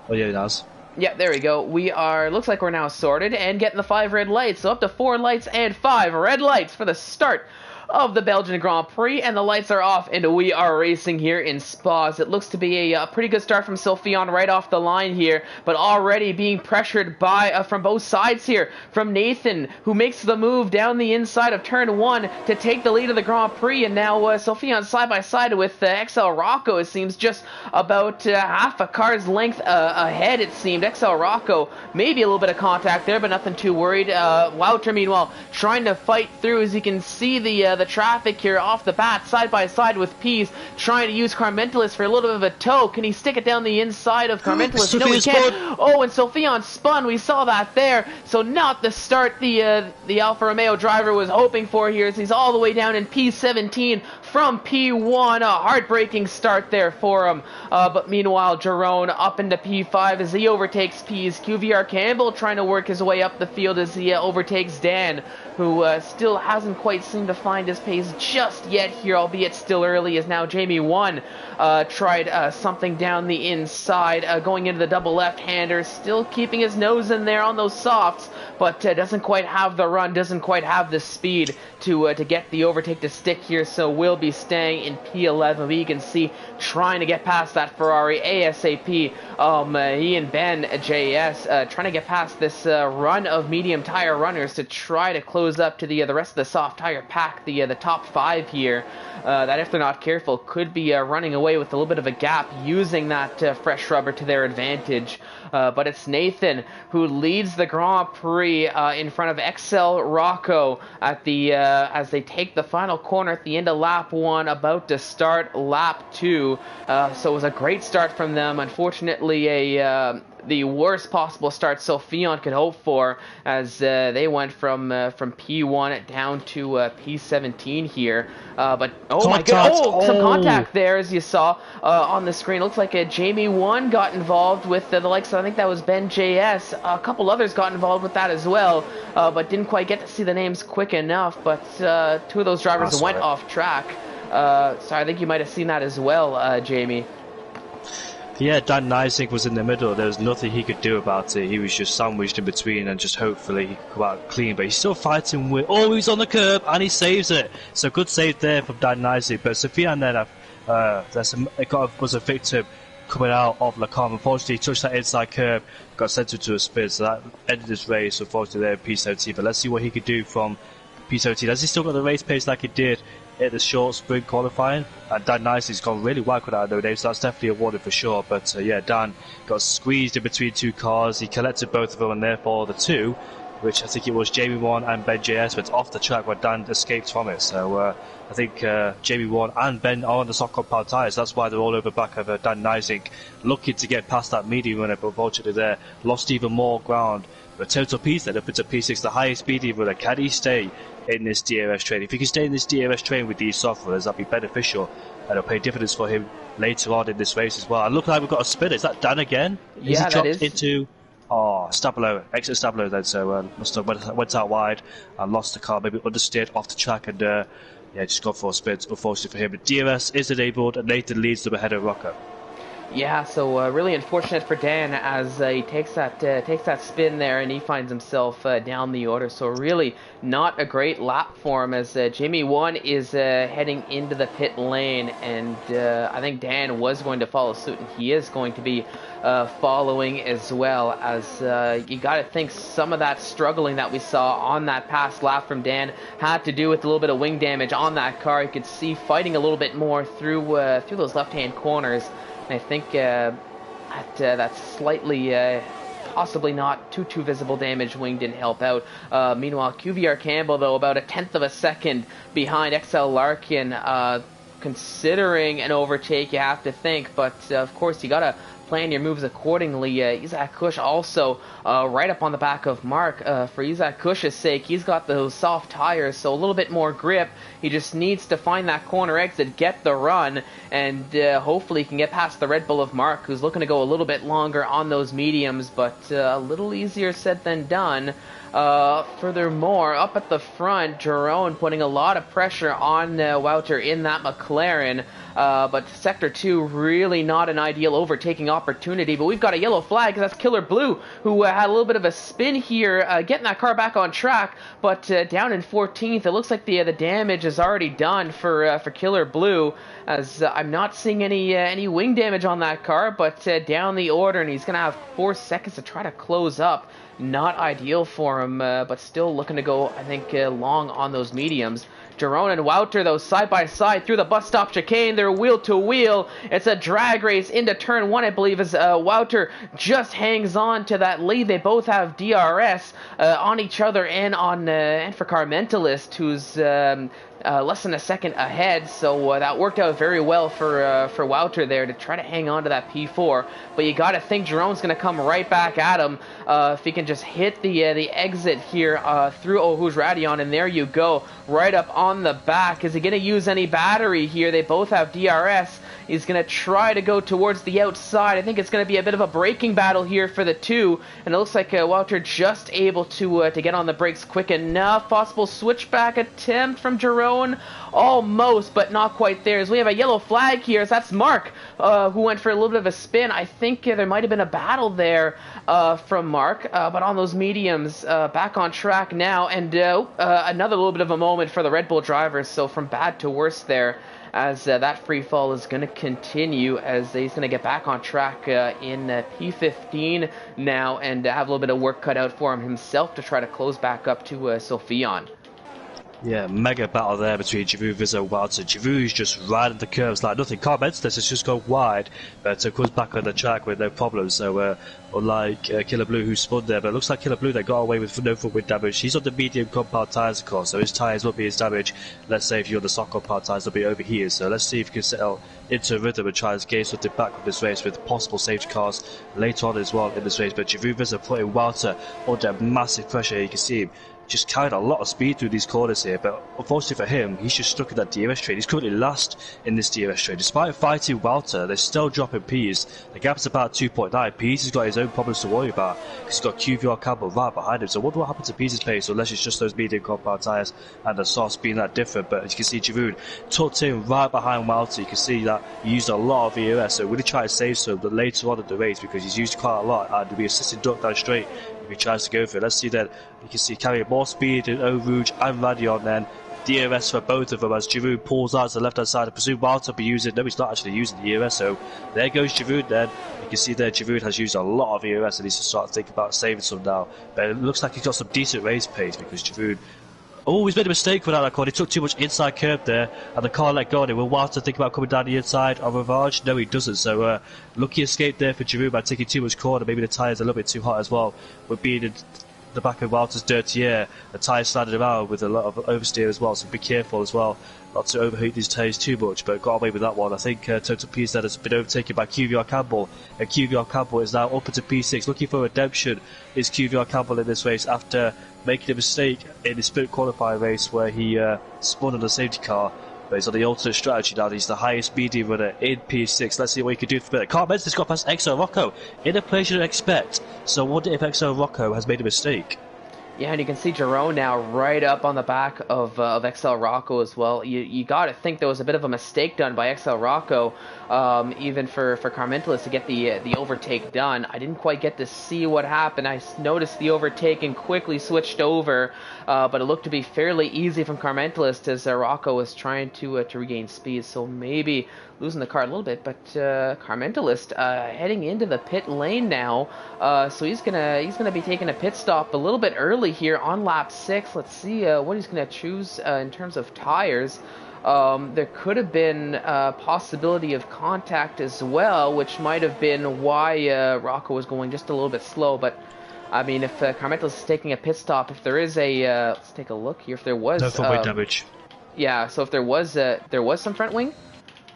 Oh yeah, he has. Yeah, there we go. Looks like we're now sorted and getting the 5 red lights. So up to 4 lights and 5 red lights for the start of the Belgian Grand Prix, and the lights are off, and we are racing here in Spas. It looks to be a pretty good start from Sylphion right off the line here, but already being pressured by from both sides here, from Nathan, who makes the move down the inside of turn 1 to take the lead of the Grand Prix, and now Sylphion side by side with XL Rocco. It seems just about half a car's length ahead, it seemed. XL Rocco, maybe a little bit of contact there, but nothing too worried. Wouter, meanwhile, trying to fight through, as you can see the traffic here off the bat, side by side with Pease, trying to use Carmentalist for a little bit of a tow. Can he stick it down the inside of Carmentalist? No, he can't. Oh, and Sylphion spun. We saw that there. So not the start the Alfa Romeo driver was hoping for here, as he's all the way down in P17 from P1. A heartbreaking start there for him. But meanwhile, Jerome up into P5 as he overtakes Pease. QVR Campbell trying to work his way up the field as he overtakes Dan, who still hasn't quite seemed to find his pace just yet here, albeit still early, as now Jamie 1 tried something down the inside, going into the double left-hander, still keeping his nose in there on those softs, but doesn't quite have the run, doesn't quite have the speed to get the overtake to stick here, so will be staying in P11. But you can see trying to get past that Ferrari ASAP. He and Ben JS trying to get past this run of medium tire runners to try to close up to the rest of the soft tire pack, the top 5 here. That if they're not careful could be running away with a little bit of a gap, using that fresh rubber to their advantage. But it's Nathan who leads the Grand Prix in front of XL Rocco at the as they take the final corner at the end of lap 1, about to start lap 2. So it was a great start from them. Unfortunately, the worst possible start Sophion could hope for, as they went from P1 down to P17 here. But oh my god, some contact there, as you saw on the screen. Looks like Jamie 1 got involved with the likes of, I think that was Ben JS. A couple others got involved with that as well, but didn't quite get to see the names quick enough. But 2 of those drivers went off track. So I think you might have seen that as well, Jamie. Yeah, Dan Neising was in the middle. There was nothing he could do about it. He was just sandwiched in between, and just hopefully he could come out clean. But he's still fighting with... Oh, he's on the curb, and he saves it. So good save there from Dan Neising. But Sophian then was a victim coming out of Lacombe. Unfortunately, he touched that inside curb, got sent into a spin. So that ended his race, unfortunately, there in P17. But let's see what he could do from P17. Has he still got the race pace like he did at the short sprint qualifying? And Dan Nicely's gone really wide with that nowadays, so that's definitely awarded for sure. But yeah, Dan got squeezed in between 2 cars. He collected both of them, and therefore the 2, which I think it was Jamie 1 and Ben JS, went off the track where Dan escaped from it. So I think Jamie 1 and Ben are on the soft compound tyres. That's why they're all over the back of Dan Neising, looking to get past that medium runner, but unfortunately there lost even more ground. But total P then up into P6, the highest medium runner. Can he stay in this DRS train? If he can stay in this DRS train with these soft runners, that'd be beneficial, and it'll pay dividends for him later on in this race as well. And look like we've got a spinner. Is that Dan again? Yeah, he dropped into Stabilo, exit Stabilo then, so must have went out wide and lost the car, maybe understeered off the track, and yeah, just gone for a spin, unfortunately for him. But DRS is enabled, and Nathan leads them ahead of Rocco. Yeah, so really unfortunate for Dan, as he takes that spin there, and he finds himself down the order. So really not a great lap for him, as Jamie 1 is heading into the pit lane, and I think Dan was going to follow suit, and he is going to be following as well, as you got to think some of that struggling that we saw on that past lap from Dan had to do with a little bit of wing damage on that car. You could see fighting a little bit more through those left-hand corners. I think that slightly, possibly not too visible damage wing didn't help out. Meanwhile, QVR Campbell, though, about 1/10 of a second behind XL Larkin, considering an overtake, you have to think. But, of course, you got to plan your moves accordingly. Isaac Kush also right up on the back of Mark. For Isaac Kush's sake, he's got those soft tires, so a little bit more grip. He just needs to find that corner exit, get the run, and hopefully he can get past the Red Bull of Mark, who's looking to go a little bit longer on those mediums, but a little easier said than done. Furthermore, up at the front, Jerome putting a lot of pressure on Wouter in that McLaren, but Sector 2 really not an ideal overtaking opportunity. But we've got a yellow flag, because that's Killer Blue, who had a little bit of a spin here, getting that car back on track, but down in 14th. It looks like the damage is already done for Killer Blue, as I'm not seeing any wing damage on that car, but down the order, and he's going to have 4 seconds to try to close up. Not ideal for him, but still looking to go, I think, long on those mediums. Jerome and Wouter, though, side by side through the bus stop chicane. They're wheel to wheel. It's a drag race into turn 1, I believe, as Wouter just hangs on to that lead. They both have DRS on each other and on and for Carmentalist, who's less than a second ahead. So that worked out very well for Wouter there to try to hang on to that P4. But you got to think Jerome's going to come right back at him if he can just hit the exit here through Ohuj Radion, and there you go, right up on the back. Is he going to use any battery here? They both have DRS. He's going to try to go towards the outside. I think it's going to be a bit of a braking battle here for the two, and it looks like Wouter just able to get on the brakes quick enough. Possible switchback attempt from Jerome. Jerome almost, but not quite there. As we have a yellow flag here, as that's Mark, who went for a little bit of a spin. I think there might have been a battle there from Mark, but on those mediums, back on track now, and another little bit of a moment for the Red Bull drivers, so from bad to worse there, as that free fall is going to continue, as he's going to get back on track in P15 now, and have a little bit of work cut out for him himself to try to close back up to Sophion. Yeah, mega battle there between Giroud, Vizzo, and Walter. Giroud's just riding the curves like nothing. Carmentis has just gone wide, but comes back on the track with no problem. So, unlike Killer Blue, who spun there, but it looks like Killer Blue, they got away with no front wing damage. He's on the medium compound tyres, of course, so his tyres will be his damage. Let's say if you're on the soft compound tyres, they'll be over here. So, let's see if he can settle into a rhythm and try and gain something back with this race with possible safety cars later on as well in this race. But Giroud, Vizzo putting Walter under massive pressure. You can see him just carried a lot of speed through these corners here, but unfortunately for him, he's just stuck in that DRS trade. He's currently last in this DRS trade. Despite fighting Walter, they're still dropping P's. The gap's about 2.9. P's has got his own problems to worry about, because he's got QVR Campbell right behind him. So I wonder what happened to P's pace, unless it's just those medium compound tyres and the sauce being that different. But as you can see, Giroud tucked in right behind Walter. You can see that he used a lot of EOS, so really try to save some, but later on in the race, because he's used quite a lot, and he'll be assisting duck down straight if he tries to go for it. Let's see that. You can see carrying more speed in Eau Rouge and Radion then. DRS for both of them as Giroud pulls out to the left hand side. I presume Walter will be using, no, he's not actually using the EOS, so there goes Giroud then. You can see there Giroud has used a lot of EOS and he's to start to think about saving some now. But it looks like he's got some decent race pace, because Giroud, oh, he's made a mistake without that corner. He took too much inside curb there, and the car let go on it. Will Walter think about coming down the inside of Rivage? No, he doesn't. So, lucky escape there for Giroud by taking too much corner. Maybe the tyres are a little bit too hot as well. With being in the back of Walter's dirty air, the tyres sliding around with a lot of oversteer as well. So be careful as well not to overheat these tyres too much. But got away with that one. I think Total P that has been overtaken by QVR Campbell, and QVR Campbell is now up into P6. Looking for redemption is QVR Campbell in this race after making a mistake in his sprint qualifying race where he spun on the safety car. But he's on the alternate strategy now. He's the highest medium runner in P6. Let's see what he can do for a bit. Carl Menzies got past XO Rocco in a place you'd expect. So I wonder if XO Rocco has made a mistake. Yeah, and you can see Jerome now right up on the back of XL Rocco as well. You got to think there was a bit of a mistake done by XL Rocco, even for Carmentelis to get the overtake done. I didn't quite get to see what happened. I noticed the overtake and quickly switched over, but it looked to be fairly easy from Carmentelis as Rocco was trying to regain speed. So maybe losing the car a little bit, but Carmentelis heading into the pit lane now, so he's gonna be taking a pit stop a little bit early here on lap 6. Let's see what he's gonna choose in terms of tires. There could have been a possibility of contact as well, which might have been why Rocco was going just a little bit slow. But I mean, if Carmentelis is taking a pit stop, if there is a let's take a look here. If there was no front wing damage. Yeah, so if there was some front wing.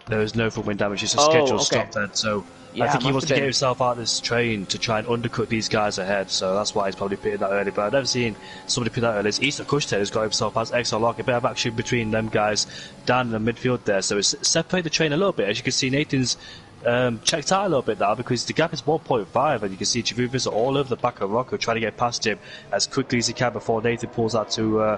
There was no front wing damage, it's a scheduled stop then, so yeah, I think he wants to get himself out of this train to try and undercut these guys ahead, so that's why he's probably pitting that early. But I've never seen somebody pit that early. It's Easter Kushten has got himself as XL Lock, a bit of action between them guys down in the midfield there, so it's separated the train a little bit. As you can see, Nathan's checked out a little bit now because the gap is 1.5, and you can see Giroud all over the back of Rocco trying to get past him as quickly as he can before Nathan pulls out too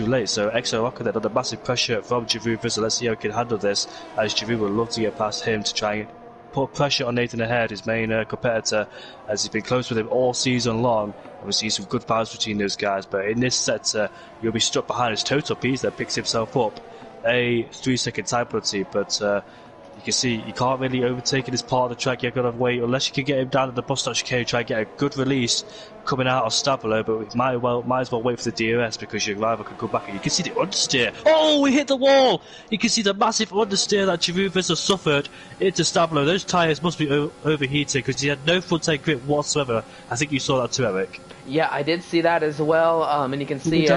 late. So XO Rocco then under massive pressure from Giroud. Let's see how he can handle this, as Giroud would love to get past him to try and put pressure on Nathan ahead, his main competitor, as he's been close with him all season long. And we see some good battles between those guys, but in this sector you'll be struck behind his Total Piece that picks himself up a 3-second time penalty, but you can see you can't really overtake in this part of the track. You've got to wait unless you can get him down at the bus stop chicane, try and get a good release coming out of Stabilo, but we might as well wait for the DRS because your rival can come back. And you can see the understeer. Oh, we hit the wall! You can see the massive understeer that Giroud has suffered into Stabilo. Those tyres must be overheating because he had no front end grip whatsoever. I think you saw that too, Eric. Yeah, I did see that as well, and you can see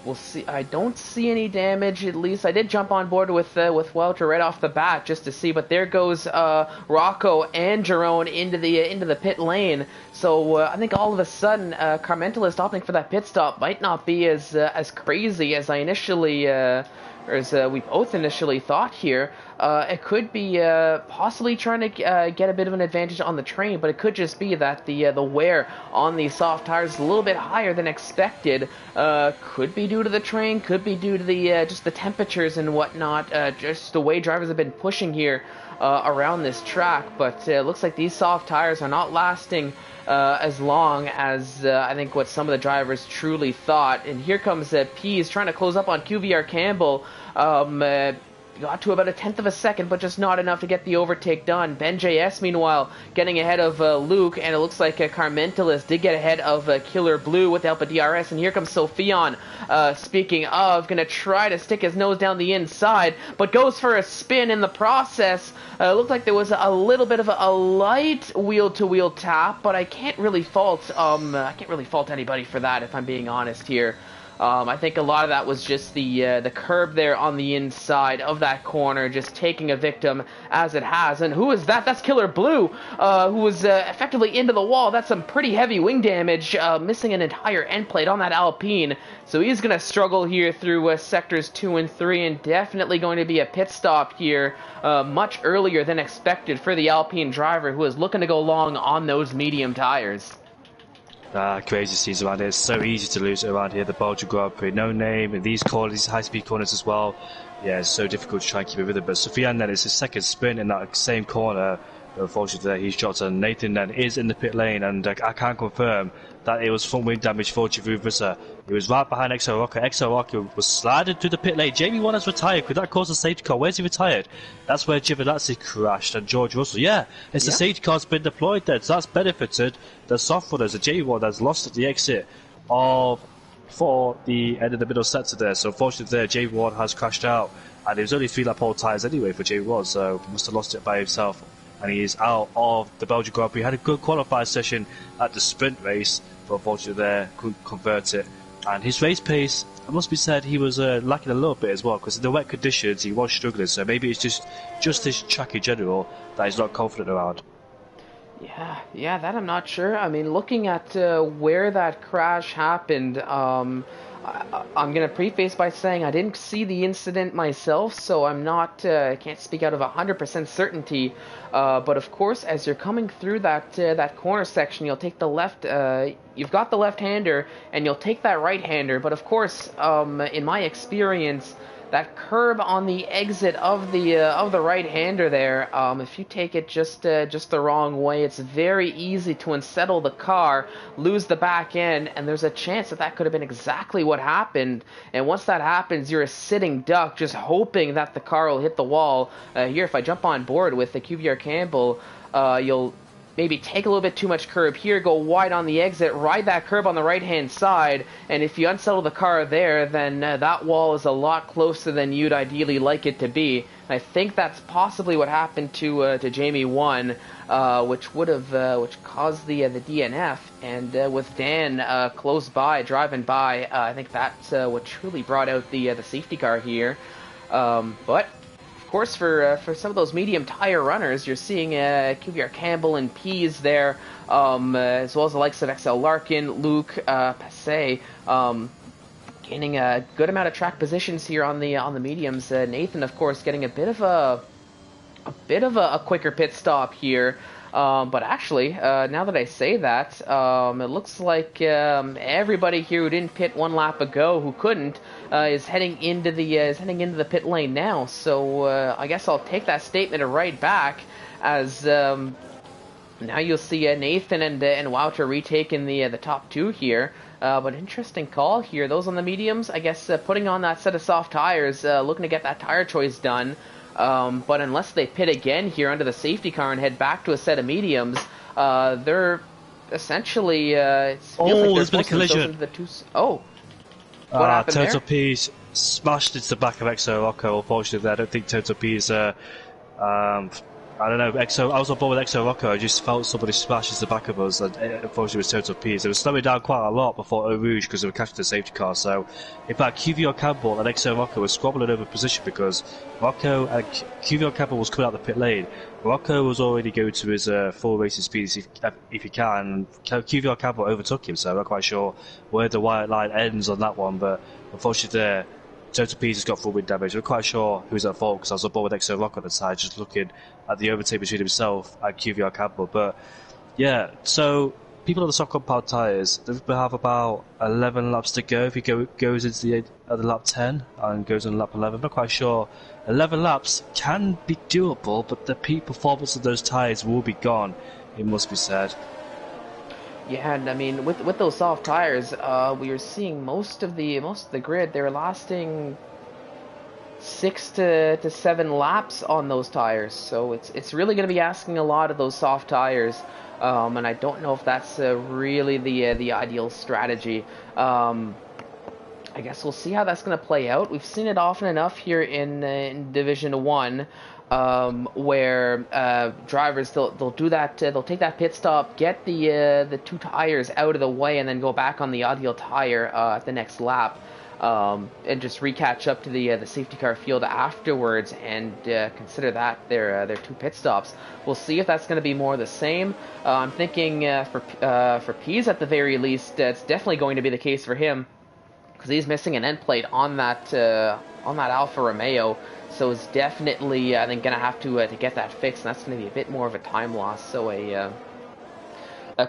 we'll see. I don't see any damage. At least I did jump on board with Welter right off the bat just to see. But there goes Rocco and Jerome into the pit lane. So I think all of a sudden Carmentelis opting for that pit stop might not be as crazy as I initially. Or as we both initially thought here. It could be possibly trying to get a bit of an advantage on the train, but it could just be that the wear on these soft tires is a little bit higher than expected. Could be due to the train, could be due to the just the temperatures and whatnot, just the way drivers have been pushing here around this track. But it looks like these soft tires are not lasting as long as I think what some of the drivers truly thought. And here comes Pease trying to close up on QVR Campbell. Got to about a tenth of a second, but just not enough to get the overtake done. Ben JS, meanwhile, getting ahead of Luke, and it looks like Carmentelis did get ahead of Killer Blue with the help of DRS, and here comes Sophion, speaking of, going to try to stick his nose down the inside, but goes for a spin in the process. Looked like there was a little bit of a light wheel-to-wheel tap, but I can't really fault anybody for that, if I'm being honest here. I think a lot of that was just the curb there on the inside of that corner, just taking a victim as it has. And who is that? That's Killer Blue, who was effectively into the wall. That's some pretty heavy wing damage, missing an entire end plate on that Alpine. So he's going to struggle here through sectors 2 and 3, and definitely going to be a pit stop here much earlier than expected for the Alpine driver, who is looking to go long on those medium tires. Crazy scenes around here. It's so easy to lose it around here. The Belgian Grand Prix, no name, and these corners, these high-speed corners as well. Yeah, it's so difficult to try and keep it with it. But Sofiane then, it's his second sprint in that same corner. Unfortunately, there he's dropped, and Nathan then is in the pit lane, and I can confirm that it was front wing damage for Chivu Visser. He was right behind Exo Rocker. Exo Rocker was sliding through the pit lane. Jamie Wan has retired. Could that cause a safety car? Where's he retired? That's where Giovinazzi crashed, and George Russell. Yeah, the safety car's been deployed there, so that's benefited the soft runners. The Jamie Wan has lost at the exit for the end of the middle sector there. So unfortunately there, Jamie Wan has crashed out, and it was only 3 lap old tyres anyway for Jamie Wan, so he must have lost it by himself. And he is out of the Belgian Grand Prix. He had a good qualifying session at the sprint race, but unfortunately there couldn't convert it. And his race pace, it must be said, he was lacking a little bit as well, because in the wet conditions he was struggling. So maybe it's just his track in general that he's not confident around. Yeah, that I'm not sure. I mean, looking at where that crash happened, I'm going to preface by saying I didn't see the incident myself, so I'm not, can't speak out of 100% certainty. But of course, as you're coming through that corner section, you'll take the left, you've got the left-hander, and you'll take that right-hander. But of course, in my experience, that curb on the exit of the right-hander there, if you take it just the wrong way, it's very easy to unsettle the car, lose the back end, and there's a chance that could have been exactly what happened. And once that happens, you're a sitting duck, just hoping that the car will hit the wall. Here, if I jump on board with the QVR Campbell, you'll maybe take a little bit too much curb here, go wide on the exit, ride that curb on the right-hand side, and if you unsettle the car there, then that wall is a lot closer than you'd ideally like it to be. And I think that's possibly what happened to Jamie 1, which caused the DNF, and with Dan close by, driving by, I think that's what truly brought out the safety car here. But of course, for some of those medium tire runners, you're seeing QVR Campbell and Pease there, as well as the likes of XL Larkin, Luke, Passé, gaining a good amount of track positions here on the mediums. Nathan, of course, getting a bit of a quicker pit stop here. But actually, now that I say that, it looks like everybody here who didn't pit 1 lap ago, who couldn't, is heading into the pit lane now. So I guess I'll take that statement right back, as now you'll see Nathan and Wouter retaking the top 2 here. But interesting call here. Those on the mediums, I guess, putting on that set of soft tires, looking to get that tire choice done. But unless they pit again here under the safety car and head back to a set of mediums, they're essentially it feels like there's been a collision. What happened there? Total P's smashed into the back of Exo Rocco. Unfortunately, I don't think Total P is I don't know, I was on board with Exo Rocco. I just felt somebody smash into the back of us, and unfortunately it was Total P's. They were slowing down quite a lot before Eau Rouge because they were catching the safety car. So, in fact, QVR Campbell and Exo Rocco were squabbling over position because Rocco and QVR Campbell was coming out the pit lane. Rocco was already going to his full racing speed if he can. QVR Campbell overtook him, so I'm not quite sure where the white line ends on that one, but unfortunately there, Total Pease has got full wind damage. We're quite sure who's at fault because I was aboard with XO Rock on the side, just looking at the overtake between himself and QVR Campbell. But yeah, so people on the soft compound tyres, they have about 11 laps to go. If he goes into the lap 10 and goes on lap 11, I'm not quite sure. 11 laps can be doable, but the peak performance of those tyres will be gone, it must be said. Yeah, and I mean, with those soft tires, we are seeing most of the grid. They're lasting 6 to 7 laps on those tires, so it's really going to be asking a lot of those soft tires, and I don't know if that's really the ideal strategy. I guess we'll see how that's going to play out. We've seen it often enough here in Division 1. Where drivers they'll do that, they'll take that pit stop, get the 2 tires out of the way, and then go back on the ideal tire at the next lap, and just recatch up to the safety car field afterwards, and consider that their 2 pit stops. We'll see if that's going to be more the same. I'm thinking for Pease at the very least, it's definitely going to be the case for him, because he's missing an end plate on that Alfa Romeo. So it's definitely, I think, going to have to get that fixed, and that's going to be a bit more of a time loss. So a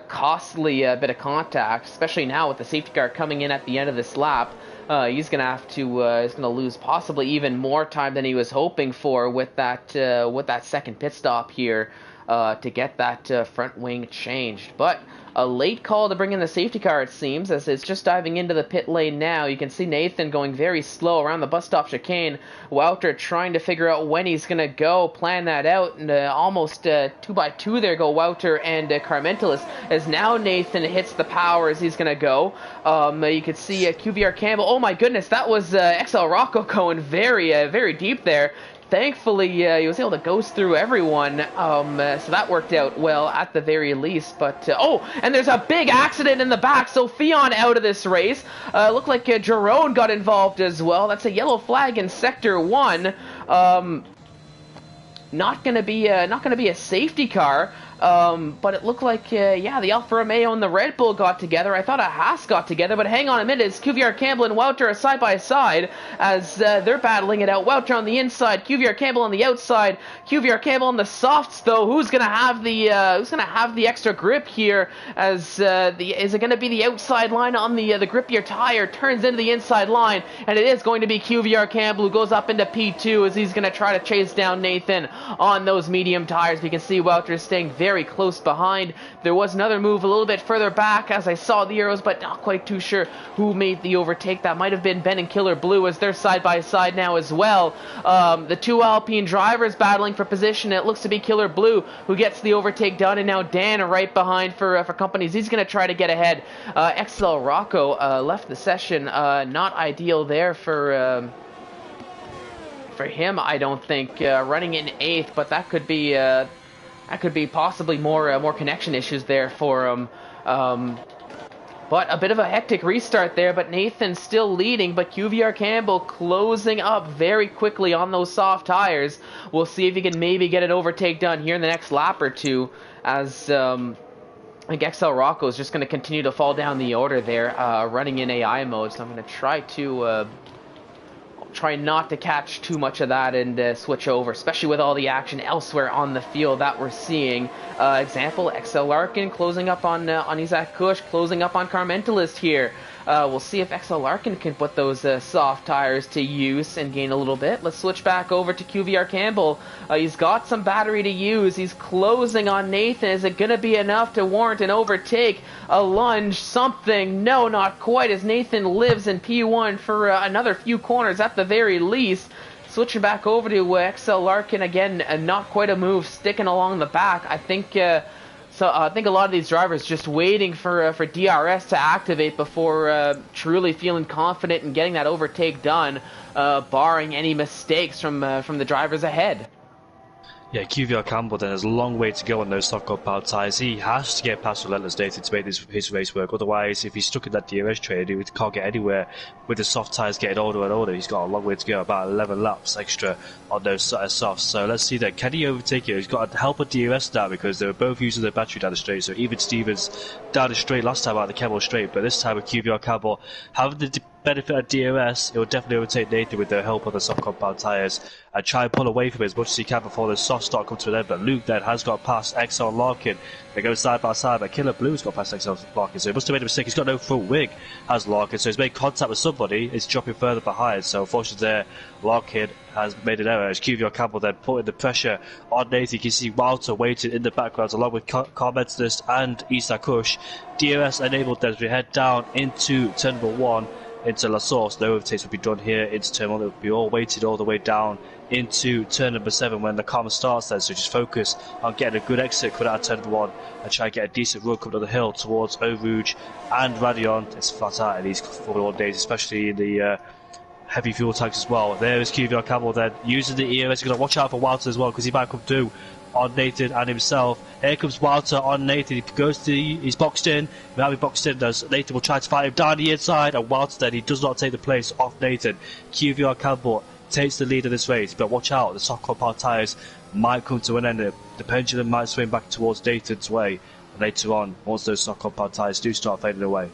costly bit of contact, especially now with the safety car coming in at the end of this lap. He's going to have to, he's going to lose possibly even more time than he was hoping for with that second pit stop here to get that front wing changed. But a late call to bring in the safety car, it seems, as it's just diving into the pit lane now. You can see Nathan going very slow around the bus stop chicane. Wouter trying to figure out when he's going to go, plan that out, and almost 2x2 there go Wouter and Carmentelis, as now Nathan hits the power as he's going to go. You can see QVR Campbell. Oh my goodness, that was XL Rocco going very deep there. Thankfully, he was able to ghost through everyone, so that worked out well at the very least. But oh, and there's a big accident in the back, so Fion out of this race. Looked like Jerome got involved as well. That's a yellow flag in Sector 1. Not gonna be a safety car. But it looked like, yeah, the Alfa Romeo and the Red Bull got together. I thought a Haas got together, but hang on a minute. It's QVR Campbell and Wouter are side by side as they're battling it out. Wouter on the inside, QVR Campbell on the outside. QVR Campbell on the softs, though. Who's gonna have the extra grip here? As is it gonna be the outside line on the grippier tire? Turns into the inside line, and it is going to be QVR Campbell who goes up into P2 as he's gonna try to chase down Nathan on those medium tires. We can see Wouter staying very close behind. There was another move a little bit further back as I saw the arrows, but not quite too sure who made the overtake. That might have been Ben and Killer Blue, as they're side by side now as well. The 2 Alpine drivers battling for position. It looks to be Killer Blue who gets the overtake done, and now Dan right behind for companies. He's going to try to get ahead. XL Rocco left the session. Not ideal there for him, I don't think, running in 8th, but that could be possibly more connection issues there for him. But a bit of a hectic restart there, but Nathan still leading, but QVR Campbell closing up very quickly on those soft tires. We'll see if he can maybe get an overtake done here in the next lap or two, as I think XL Rocco is just going to continue to fall down the order there, running in AI mode. So I'm going to try not to catch too much of that and switch over, especially with all the action elsewhere on the field that we're seeing. Example, XL Larkin closing up on Isaac Kush, closing up on Carmentalist here. We'll see if XL Larkin can put those soft tires to use and gain a little bit. Let's switch back over to QVR Campbell. He's got some battery to use. He's closing on Nathan. Is it going to be enough to warrant an overtake? A lunge, something? No, not quite, as Nathan lives in P1 for another few corners at the very least. Switching back over to XL Larkin again, not quite a move, sticking along the back. I think I think a lot of these drivers just waiting for DRS to activate before truly feeling confident in getting that overtake done, barring any mistakes from the drivers ahead. Yeah, QVR Campbell then has a long way to go on those soft compound tyres. He has to get past Relentless Nathan to make his race work. Otherwise, if he's stuck in that DRS trade, he can't get anywhere with the soft tyres getting older and older. He's got a long way to go, about 11 laps extra on those softs. So let's see that. Can he overtake it? He's got to help with DRS now because they were both using their battery down the straight. So even Stevens down the straight last time out of the Campbell straight, but this time with QVR Campbell having the benefit of DRS, it will definitely overtake Nathan with the help of the soft compound tyres and try and pull away from it as much as he can before the soft start comes to an end. But Luke then has got past XL Larkin. They go side by side, but Killer Blue's got past XL Larkin, so he must have made a mistake. He's got no front wing, has Larkin, so he's made contact with somebody. It's dropping further behind, so unfortunately there, Larkin has made an error as QVR Campbell then putting the pressure on Nathan. You can see Walter waiting in the background along with Car Mentalist and Issa Kush. DRS enabled them to head down into turn number 1 into La Source. No overtakes will be done here into turn 1. It will be all weighted all the way down into turn number 7 when the calm starts then. So just focus on getting a good exit coming out of turn number 1 and try and get a decent run coming up the hill towards Eau Rouge and Radion. It's flat out in these Formula 1 days, especially in the heavy fuel tanks as well. There is QVR Campbell then using the EOS. You've got to watch out for Walter as well because he might come through on Nathan and himself. Here comes Walter on Nathan. He goes to he's boxed in. He might be boxed in as Nathan will try to fight him down the inside, and Walter then he does not take the place off Nathan. QVR Campbell takes the lead of this race, but watch out, the soft compound tyres might come to an end. The pendulum might swing back towards Nathan's way later on once those soft compound tyres do start fading away.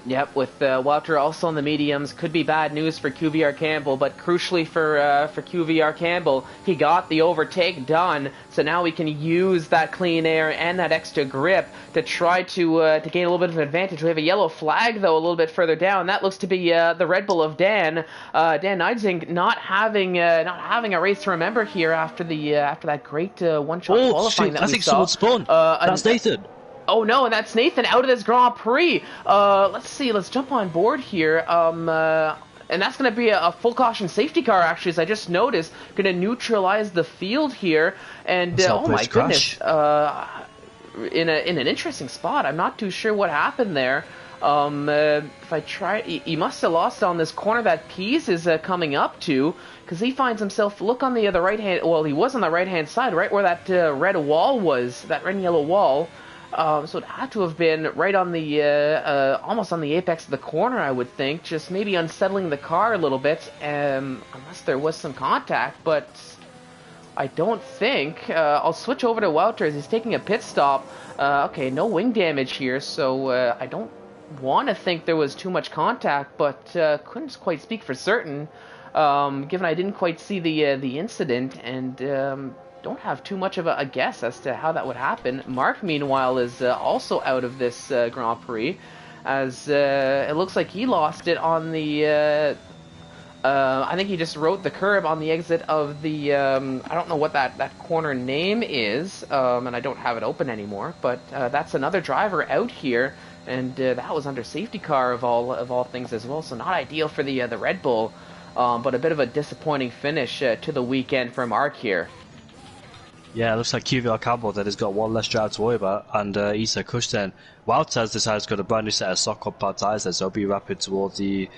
Yep, with Walter also on the mediums, could be bad news for QVR Campbell, but crucially for QVR Campbell, he got the overtake done, so now we can use that clean air and that extra grip to try to gain a little bit of an advantage. We have a yellow flag, though, a little bit further down. That looks to be the Red Bull of Dan. Dan Neidsink not having a race to remember here after that great one-shot qualifying that we saw. I think someone spun. That's Nathan. Oh no, and that's Nathan out of this Grand Prix. Let's see, let's jump on board here. And that's going to be a full caution safety car, actually, as I just noticed. Going to neutralize the field here. And oh my goodness, in an interesting spot. I'm not too sure what happened there. If I try, he must have lost on this corner that Pease is coming up to, because he finds himself, look on the right hand, well, he was on the right hand side, right where that red wall was, that red and yellow wall. So it had to have been right on the, almost on the apex of the corner, I would think. Just maybe unsettling the car a little bit, unless there was some contact. But I don't think. I'll switch over to Walter as he's taking a pit stop. Okay, no wing damage here, so I don't want to think there was too much contact, but couldn't quite speak for certain, given I didn't quite see the incident, and don't have too much of a guess as to how that would happen. Mark, meanwhile, is also out of this Grand Prix, as it looks like he lost it on the... I think he just wrote the curb on the exit of the... I don't know what that corner name is, and I don't have it open anymore, but that's another driver out here, and that was under safety car of all things as well, so not ideal for the Red Bull, but a bit of a disappointing finish to the weekend for Mark here. Yeah, it looks like QVR Campbell then has got one less drive to worry about, and Issa Kush then. Walters decided to go to a brand new set of soft compound tyres then, so he'll be rapid towards the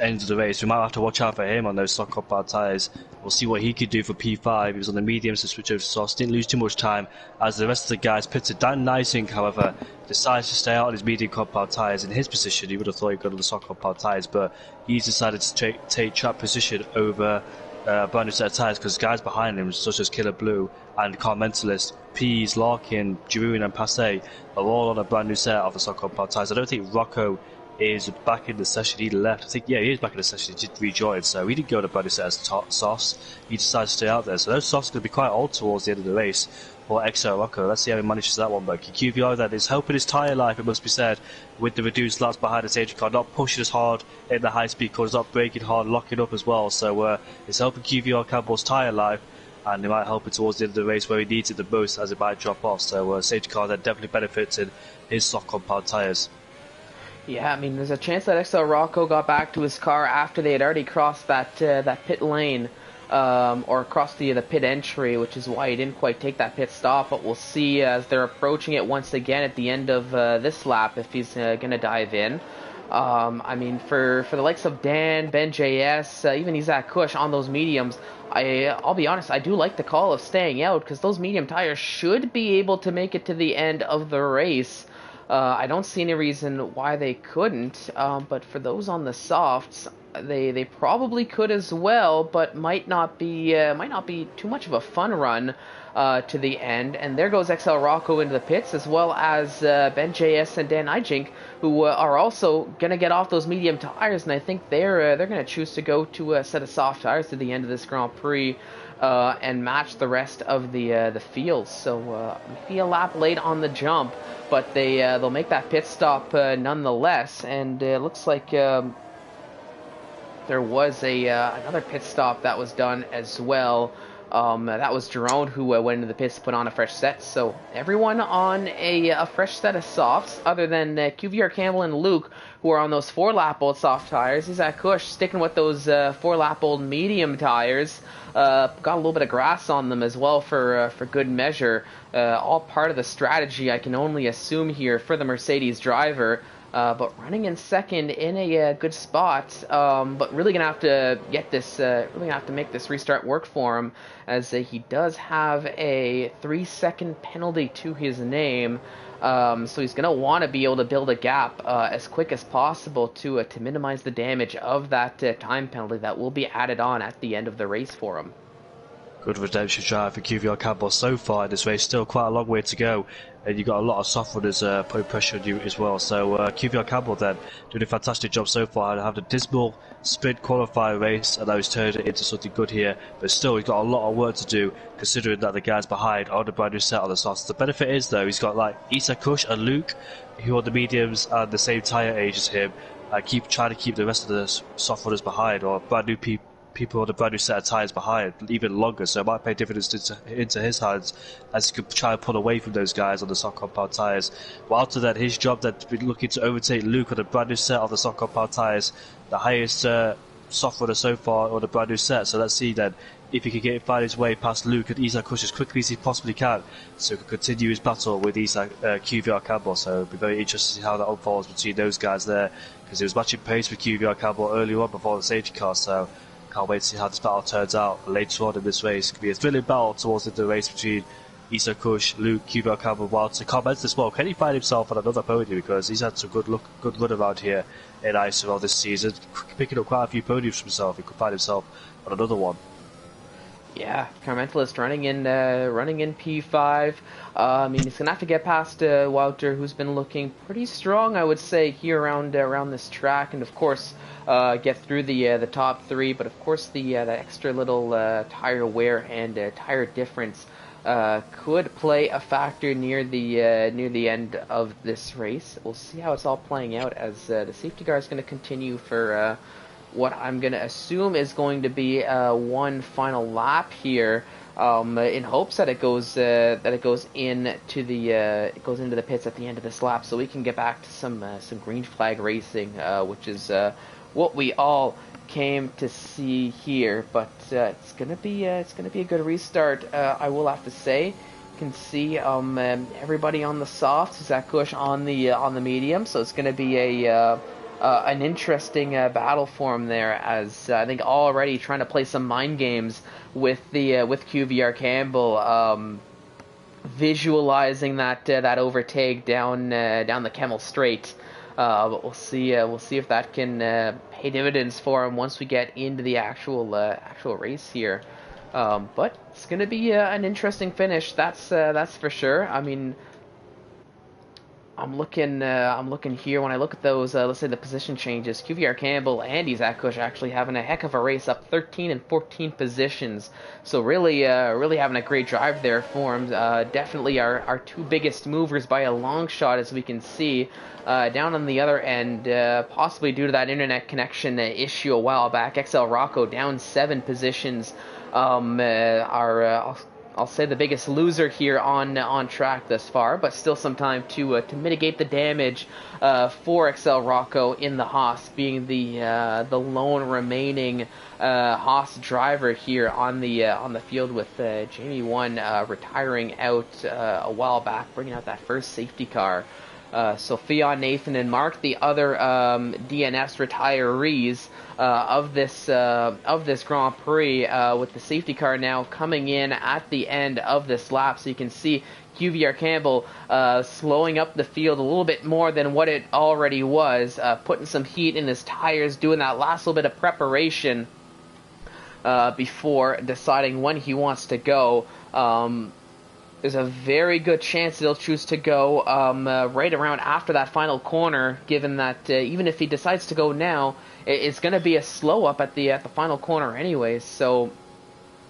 end of the race. We might have to watch out for him on those soft compound tyres. We'll see what he could do for P5. He was on the mediums to switch over to softs, didn't lose too much time as the rest of the guys pitted. Dan Neidsink, however, decides to stay out on his medium compound tyres. In his position, he would have thought he'd go to the soft compound tyres, but he's decided to take track position over brand new set of tyres because guys behind him, such as Killer Blue and Car Mentalist, Pease, Larkin, Giroud and Passe, are all on a brand new set of the soft compound tyres. I don't think Rocco is back in the session. He left. I think, yeah, he is back in the session. He did rejoin, so he didn't go to brand new set of softs. He decided to stay out there. So those softs are going to be quite old towards the end of the race for XO Rocco. Let's see how he manages that one. But QVR then is helping his tyre life, it must be said, with the reduced laps behind the safety car, not pushing as hard in the high speed corners, not braking hard, locking up as well. So it's helping QVR Campbell's tyre life, and it might help it towards the end of the race where he needs it the most, as it might drop off. So safety car then definitely benefits in his soft compound tyres. Yeah, I mean, there's a chance that XL Rocco got back to his car after they had already crossed that pit lane, or across the pit entry, which is why he didn't quite take that pit stop. But we'll see as they're approaching it once again at the end of this lap if he's going to dive in. I mean, for the likes of Dan, Ben JS, even Isaac Kush on those mediums, I'll be honest, I do like the call of staying out because those medium tires should be able to make it to the end of the race. I don't see any reason why they couldn't, but for those on the softs, they probably could as well, but might not be too much of a fun run to the end. And there goes XL Rocco into the pits, as well as Ben JS and Dan Ijink, who are also gonna get off those medium tires, and I think they're gonna choose to go to a set of soft tires to the end of this Grand Prix. And match the rest of the field. So maybe a lap late on the jump, but they'll make that pit stop nonetheless. And it looks like there was another pit stop that was done as well. That was Jerome who went into the pits to put on a fresh set. So everyone on a fresh set of softs, other than QVR Campbell and Luke, who are on those 4-lap-old soft tires. Isaac Kush sticking with those 4-lap-old medium tires. Got a little bit of grass on them as well for good measure. All part of the strategy, I can only assume here, for the Mercedes driver. But running in second in a good spot, but really gonna have to get this, really gonna have to make this restart work for him, as he does have a 3-second penalty to his name. So he's gonna want to be able to build a gap as quick as possible to minimize the damage of that time penalty that will be added on at the end of the race for him. Good redemption drive for QVR Campbell so far in this race. Still quite a long way to go, and you've got a lot of soft runners putting pressure on you as well. So QVR Campbell then doing a fantastic job so far, and have a dismal sprint qualifying race, and now he's turned it into something good here. But still, he's got a lot of work to do, considering that the guys behind are on the brand new set on the softs. The benefit is, though, he's got like Isa Kush and Luke, who are the mediums and the same tyre age as him, keep trying to keep the rest of the soft runners behind, or brand new people on a brand new set of tyres behind, even longer, so it might pay dividends into his hands as he could try and pull away from those guys on the soft compound tyres. But after that, his job then to be looking to overtake Luke on a brand new set of the soft compound tyres, the highest soft runner so far on a brand new set. So let's see then if he can find his way past Luke and Isaac Kush as quickly as he possibly can, so he can continue his battle with Isaac QVR Campbell. So it'll be very interesting to see how that unfolds between those guys there, because he was matching pace with QVR Campbell earlier on before the safety car. So can't wait to see how this battle turns out later on in this race. It could be a thrilling battle towards the race between Isa Kush, Luke, QVR Campbell. While to comment as well, can he find himself on another podium, because he's had some good run around here in ISRL this season, picking up quite a few podiums for himself. He could find himself on another one. Yeah, Carmentalist running in P5. I mean, he's gonna have to get past Wouter, who's been looking pretty strong, I would say, here around this track, and of course get through the top 3. But of course that extra little tire wear and tire difference could play a factor near the end of this race. We'll see how it's all playing out, as the safety car is going to continue for what I'm going to assume is going to be one final lap here, in hopes that it goes into the pits at the end of this lap, so we can get back to some green flag racing, which is what we all came to see here. But it's gonna be a good restart. I will have to say. You can see everybody on the softs, Zach Kush on the medium, so it's gonna be an interesting battle for him there, as I think already trying to play some mind games with QVR Campbell, visualizing that overtake down the Kemmel Straight. But we'll see if that can pay dividends for him once we get into the actual race here. But it's gonna be an interesting finish. That's for sure. I mean, I'm looking here. When I look at those, let's say the position changes, QVR Campbell and Isaac Kush actually having a heck of a race, up 13 and 14 positions. So really having a great drive there for him. Definitely our two biggest movers by a long shot, as we can see. Down on the other end, possibly due to that internet connection issue a while back, XL Rocco down 7 positions. I'll say the biggest loser here on track thus far, but still some time to mitigate the damage for XL Rocco in the Haas, being the lone remaining Haas driver here on the field, with Jamie 1 retiring out a while back, bringing out that first safety car. Sophia, Nathan, and Mark, the other DNS retirees of this Grand Prix, with the safety car now coming in at the end of this lap. So you can see QVR Campbell slowing up the field a little bit more than what it already was, putting some heat in his tires, doing that last little bit of preparation before deciding when he wants to go. There's a very good chance they'll choose to go right around after that final corner, given that even if he decides to go now, it's going to be a slow up at the final corner anyways. So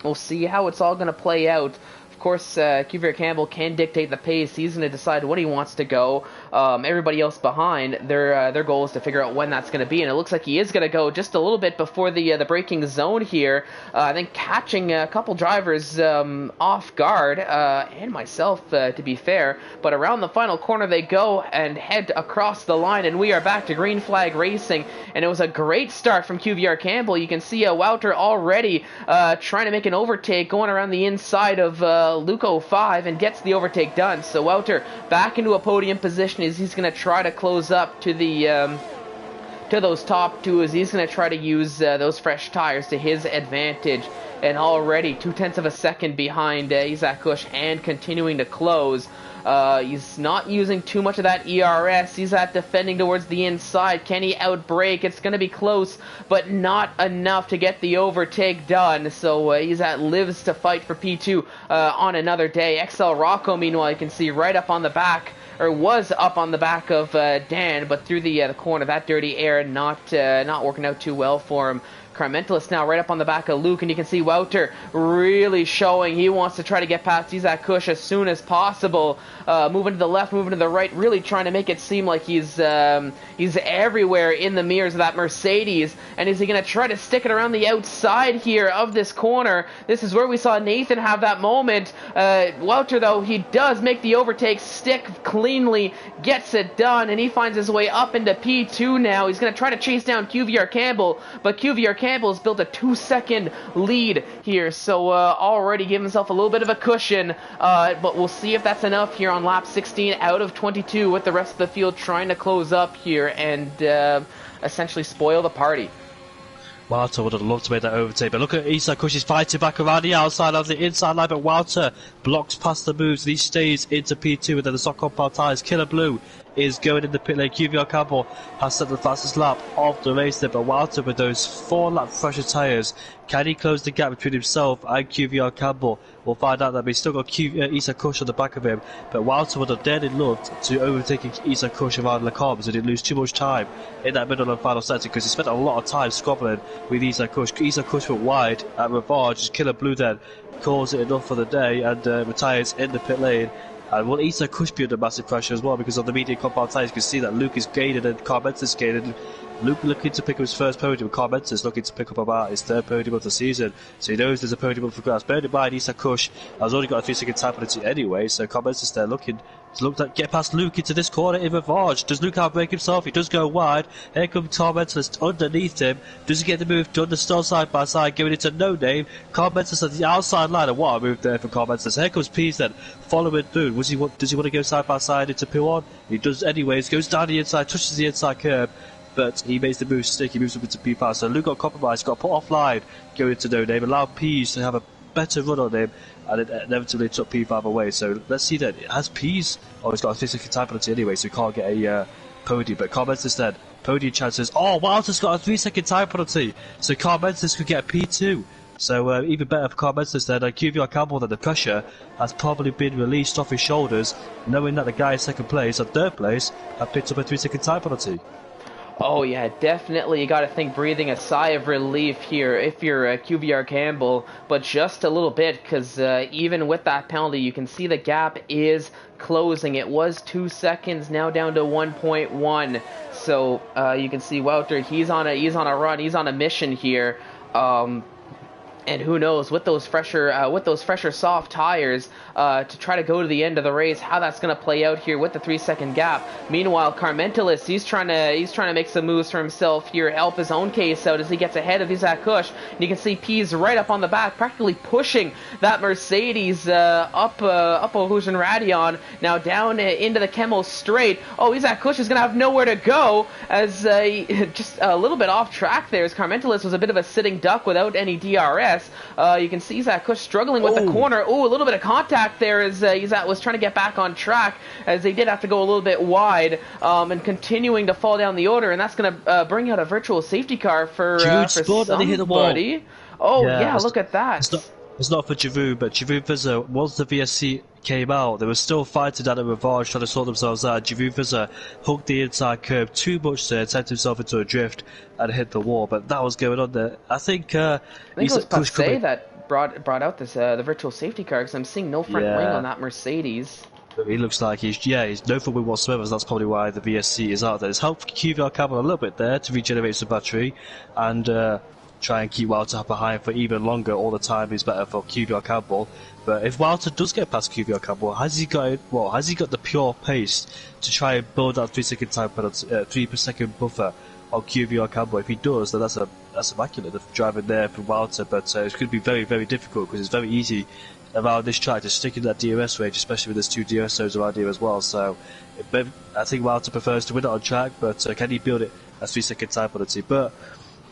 we'll see how it's all going to play out. Of course, QVR Campbell can dictate the pace. He's going to decide when he wants to go. Everybody else behind, their goal is to figure out when that's going to be, and it looks like he is going to go just a little bit before the braking zone here. I think catching a couple drivers off guard, and myself, to be fair. But around the final corner they go and head across the line, and we are back to green flag racing. And it was a great start from QVR Campbell. You can see Wouter already trying to make an overtake, going around the inside of Luke 05, and gets the overtake done. So Wouter back into a podium position as he's going to try to close up to the to those top two, as he's going to try to use those fresh tires to his advantage. And already 0.2 of a second behind Isaac Kush and continuing to close. He's not using too much of that ERS. He's defending towards the inside. Can he outbrake? It's going to be close, but not enough to get the overtake done. So Isaac lives to fight for P2 on another day. XL Rocco, meanwhile, you can see right up on the back, or was up on the back of Dan, but through the corner. That dirty air not working out too well for him. Carmentalist now right up on the back of Luke, and you can see Wouter really showing he wants to try to get past Isaac Kush as soon as possible. Moving to the left, moving to the right, really trying to make it seem like he's everywhere in the mirrors of that Mercedes. And is he going to try to stick it around the outside here of this corner? This is where we saw Nathan have that moment. Wouter, though, he does make the overtake stick cleanly, gets it done, and he finds his way up into P2 now. He's going to try to chase down QVR Campbell, but QVR Campbell's built a 2-second lead here, so already giving himself a little bit of a cushion, but we'll see if that's enough here on lap 16 out of 22, with the rest of the field trying to close up here and essentially spoil the party. Wouter would have loved to make that overtake, but look at Isaac Kush, he's fighting back around the outside of the inside line, but Wouter blocks past the moves and he stays into P2, and then the stock compound tyres. Killer Blue is going in the pit lane. QVR Campbell has set the fastest lap of the race there, but Wouter with those 4-lap fresher tyres, can he close the gap between himself and QVR Campbell? We'll find out that. He's still got Isaac Kush on the back of him, but Wouter would have dearly loved to overtake Isaac Kush around Le Combs, so he didn't lose too much time in that middle and final sector, because he spent a lot of time squabbling with Isaac Kush. Isaac Kush went wide at Rivage. Killer Blue then calls it enough for the day and retires in the pit lane. And will Isaac Kush be under massive pressure as well, because of the medium compound tyres? You can see that Luke is gaining and Carmentis is gaining. Luke looking to pick up his first podium, Carmentis looking to pick up about his third podium of the season, so he knows there's a podium up for grabs. Bear in mind, Isaac Kush has only got a 3-second time penalty anyway, so Carmentis there looking to get past Luke into this corner in Rivage. Does Luke outbreak himself? He does go wide. Here comes Carmentis underneath him. Does he get the move done? They're still side by side, giving it to No Name. Carmentis at the outside line, and what a move there for Carmentis. Here comes Pease then, following through. Does he want to go side by side into P1? He does anyways, goes down the inside, touches the inside curb, but he makes the move stick. He moves up into P5, so Luke got compromised, got put offline, going to No Name, allowed Pease to have a better run on him, and it inevitably took P5 away. So let's see then. Has Pease, he's got a 3-second time penalty anyway, so he can't get a podium, but Carmentis instead, podium chances. Wouter's got a 3-second time penalty, so Carmentis could get a P2. So even better for Carmentis then. QVR Campbell, that the pressure has probably been released off his shoulders, knowing that the guy in second place and third place have picked up a 3-second time penalty. Oh yeah, definitely. You got to think breathing a sigh of relief here if you're QVR Campbell, but just a little bit, because even with that penalty, you can see the gap is closing. It was 2 seconds, now down to 1.1. So you can see Wouter, he's on a run, he's on a mission here. And who knows, with those fresher soft tires, to try to go to the end of the race, how that's going to play out here with the 3-second gap. Meanwhile, Carmentalist, he's trying to make some moves for himself here, help his own case out as he gets ahead of Isaac Kush. And you can see Pease right up on the back, practically pushing that Mercedes up Ohujan Radion, now down into the Kemmel straight. Isaac Kush is going to have nowhere to go, as just a little bit off track there, as Carmentalist was a bit of a sitting duck without any DRS. BenJS. You can see Zach Kush struggling with the corner. Ooh, a little bit of contact there as Zach was trying to get back on track, as they did have to go a little bit wide, and continuing to fall down the order, and that's going to bring out a virtual safety car for somebody. Oh, yeah, look at that. It's not for Giroud, but Giroud Vizza, once the VSC came out, they were still fighting down at Rivage, trying to sort themselves out. Giroud Vizza hooked the inside curve too much there, sent himself into a drift and hit the wall, but that was going on there. I think it was Prix that brought out this the virtual safety car, because I'm seeing no front wing on that Mercedes. He looks like he's no front wing whatsoever, so that's probably why the VSC is out there. It's helped QVR Campbell a little bit there to regenerate some battery, and try and keep Walter behind for even longer. All the time is better for QVR Campbell. But if Walter does get past QVR Campbell, has he got the pure pace to try and build that 3 second time penalty, 3 per second buffer on QVR Campbell? If he does, then that's immaculate, the driving there for Walter. But it's going to be very, very difficult, because it's very easy around this track to stick in that DRS range, especially with there's 2 DRS zones around here as well. So I think Walter prefers to win it on track, but can he build it as 3 second time penalty? But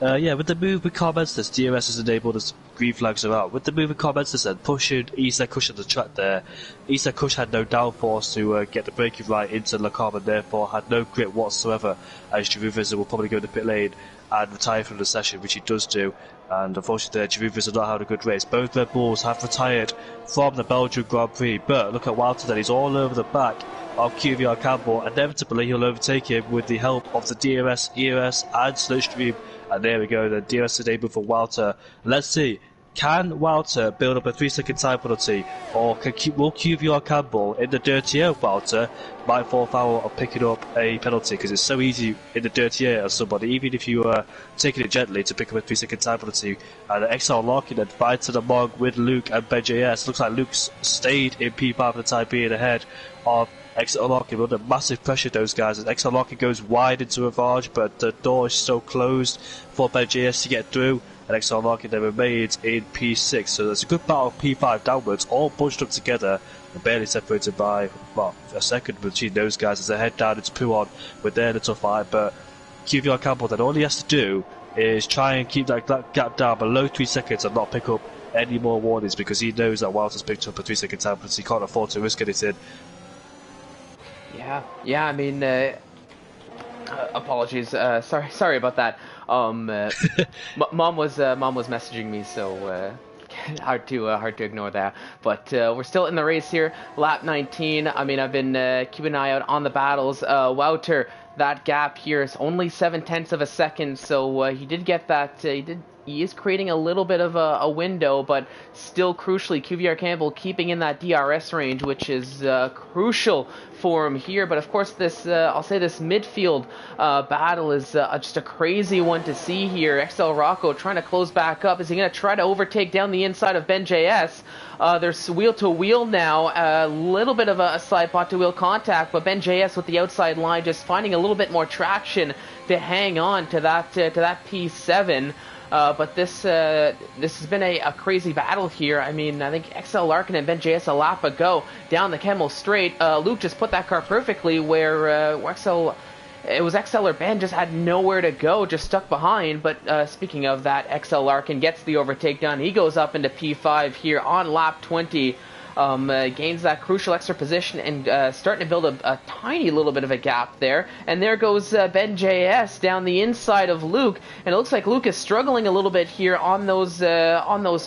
with the move with Carl Mensters, DRS has enabled us, green flags are out. With the move with Carl Mensters then, pushing Isak Kush on the track there, Isak Kush had no downforce to get the braking right into Le Carme, and therefore had no grip whatsoever, as Giroud Vizza will probably go to the pit lane and retire from the session, which he does do. And unfortunately, Giroud Vizza not had a good race. Both Red Bulls have retired from the Belgian Grand Prix, but look at Walter then, he's all over the back of QVR Campbell. Inevitably, he'll overtake him with the help of the DRS, ERS, and Slipstream. And there we go, the DRS enabled for Walter. Let's see, can Walter build up a 3 second time penalty, or will QVR Campbell in the dirty air, Walter, might fall foul of picking up a penalty, because it's so easy in the dirty air as somebody, even if you are taking it gently, to pick up a 3 second time penalty. And XL Larkin then fights it among with Luke and BenJS. Looks like Luke's stayed in P5 for the time being, ahead of XL Larkin. Under massive pressure, those guys, and XL Larkin goes wide into Rivage, but the door is still closed for BenJS to get through, and XL Larkin then remains in P6. So there's a good battle of P5 downwards, all bunched up together and barely separated by a second between those guys as they head down into Puon with their little fight. But QVR Campbell, then all he has to do is try and keep that gap down below 3 seconds and not pick up any more warnings, because he knows that Walter's picked up a 3 second time, but he can't afford to risk anything. Yeah. I mean, apologies. Sorry about that. Mom was messaging me, so hard to ignore that. But we're still in the race here, lap 19. I mean, I've been keeping an eye out on the battles. Wouter, that gap here is only 0.7 of a second, so he did get that. He is creating a little bit of a window, but still crucially, QVR Campbell keeping in that DRS range, which is crucial for him here. But of course, this I'll say this midfield battle is just a crazy one to see here. XL Rocco trying to close back up. Is he going to try to overtake down the inside of BenJS? There's wheel to wheel now, a little bit of a side pot to wheel contact, but BenJS with the outside line just finding a little bit more traction to hang on to that P7. But this has been a crazy battle here. I mean, I think XL Larkin and BenJS a lap ago down the Kemmel straight. Luke just put that car perfectly where it was XL or Ben just had nowhere to go, just stuck behind. But speaking of that, XL Larkin gets the overtake done. He goes up into P5 here on lap 20. Gains that crucial extra position and starting to build a tiny little bit of a gap there. And there goes BenJS down the inside of Luke, and it looks like Luke is struggling a little bit here on those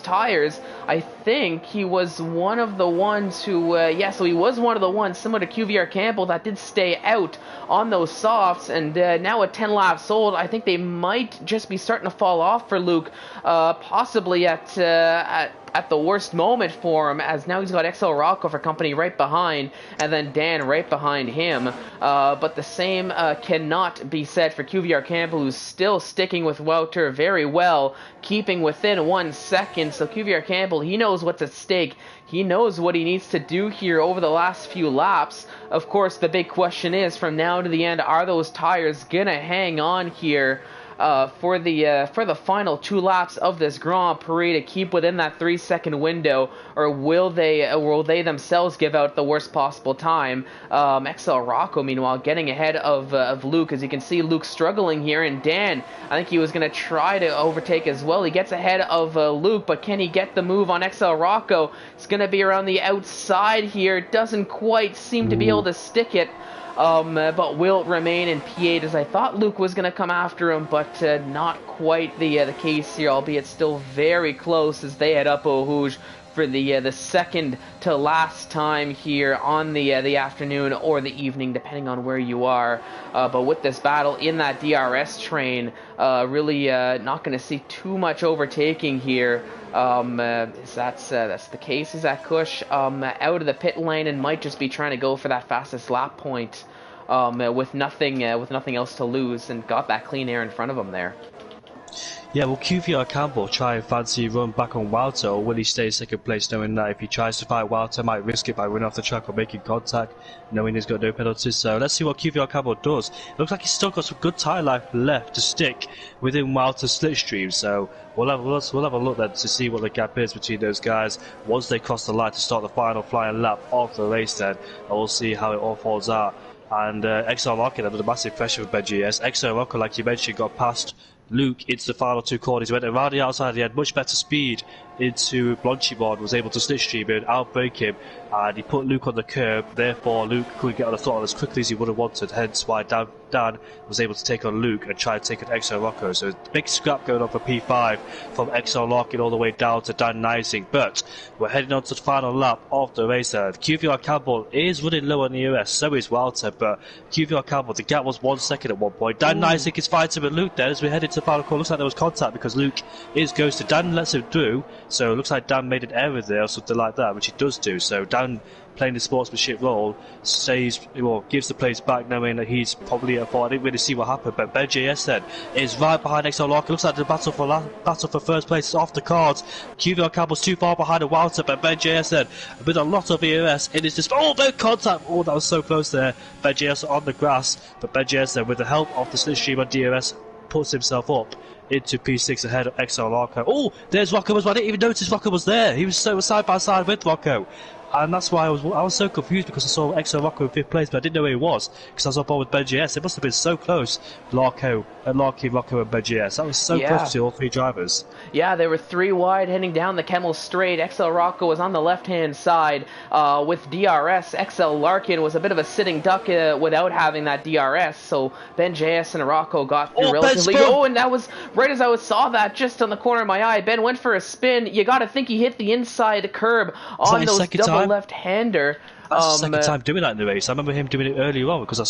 tires. I think he was one of the ones who, so he was one of the ones, similar to QVR Campbell, that did stay out on those softs, and now at 10 laps old, I think they might just be starting to fall off for Luke, possibly at the worst moment for him, as now he's got XL Rocco for company right behind, and then Dan right behind him. But the same cannot be said for QVR Campbell, who's still sticking with Wouter very well, keeping within 1 second. So QVR Campbell, he knows what's at stake. He knows what he needs to do here over the last few laps. Of course, the big question is, from now to the end, are those tires gonna hang on here? for the final 2 laps of this Grand Prix to keep within that 3-second window, or will they themselves give out the worst possible time? XL Rocco, meanwhile, getting ahead of Luke. As you can see, Luke struggling here, and Dan, I think he was going to try to overtake as well. He gets ahead of Luke, but can he get the move on XL Rocco? It's going to be around the outside here. Doesn't quite seem to be able to stick it. But will remain in P8, as I thought Luke was going to come after him, but not quite the case here, albeit still very close as they head up Eau Rouge for the second to last time here on the afternoon or the evening, depending on where you are. But with this battle in that DRS train, really not going to see too much overtaking here. That's the case. Is that Kush out of the pit lane and might just be trying to go for that fastest lap point with nothing else to lose, and got that clean air in front of him there. Yeah, will QVR Campbell try and fancy run back on Walter, or will he stay in second place, knowing that if he tries to fight Walter, might risk it by running off the track or making contact, knowing he's got no penalties? So let's see what QVR Campbell does. It looks like he's still got some good tyre life left to stick within Walter's slipstream, so we'll have a look then to see what the gap is between those guys once they cross the line to start the final flying lap of the race then, and we'll see how it all falls out. And XR Rocket under the massive pressure of BenGS. XR Rocket, like you mentioned, got past Luke into the final 2 corners. He went around the outside, he had much better speed into Blanchimon, was able to slipstream and outbrake him, and he put Luke on the curb. Therefore Luke couldn't get on the throttle as quickly as he would have wanted, hence why Dan was able to take on Luke and try to take on XO Rocco. So big scrap going on for P5 from XO Larkin all the way down to Dan Neising. But we're heading on to the final lap of the race there. QVR Campbell is running low on the EOS, so is Walter, but QVR Campbell, the gap was 1 second at one point. Dan Neising is fighting with Luke there as we head into the final call. Looks like there was contact because Luke is ghosted. Dan lets him through, so it looks like Dan made an error there or something like that, which he does do. So Dan, playing the sportsmanship role, gives the place back, knowing that he's probably at fault. I didn't really see what happened, but BenJS then is right behind XL Larkin. Looks like the battle for first place is off the cards. QVR Campbell's too far behind the Walter, but BenJS then with a lot of EOS in his display. Oh, no contact! Oh, that was so close there. BenJS on the grass, but BenJS then with the help of the slipstream on DRS puts himself up into P6 ahead of XL Larkin. Oh, there's Rocco as well. I didn't even notice Rocco was there. He was so side by side with Rocco. And that's why I was so confused, because I saw XL Rocco in 5th place, but I didn't know where he was because I was on board with BenJS. It must have been so close, Rocco, and BenJS. That was so close to all 3 drivers. Yeah, they were 3 wide heading down the Kemmel Straight. XL Rocco was on the left-hand side with DRS. XL Larkin was a bit of a sitting duck without having that DRS, so BenJS and Rocco got through relatively. And that was right as I saw that just on the corner of my eye. Ben went for a spin. You got to think he hit the inside curb on those double left-hander. That's the second time doing that in the race. I remember him doing it earlier on because I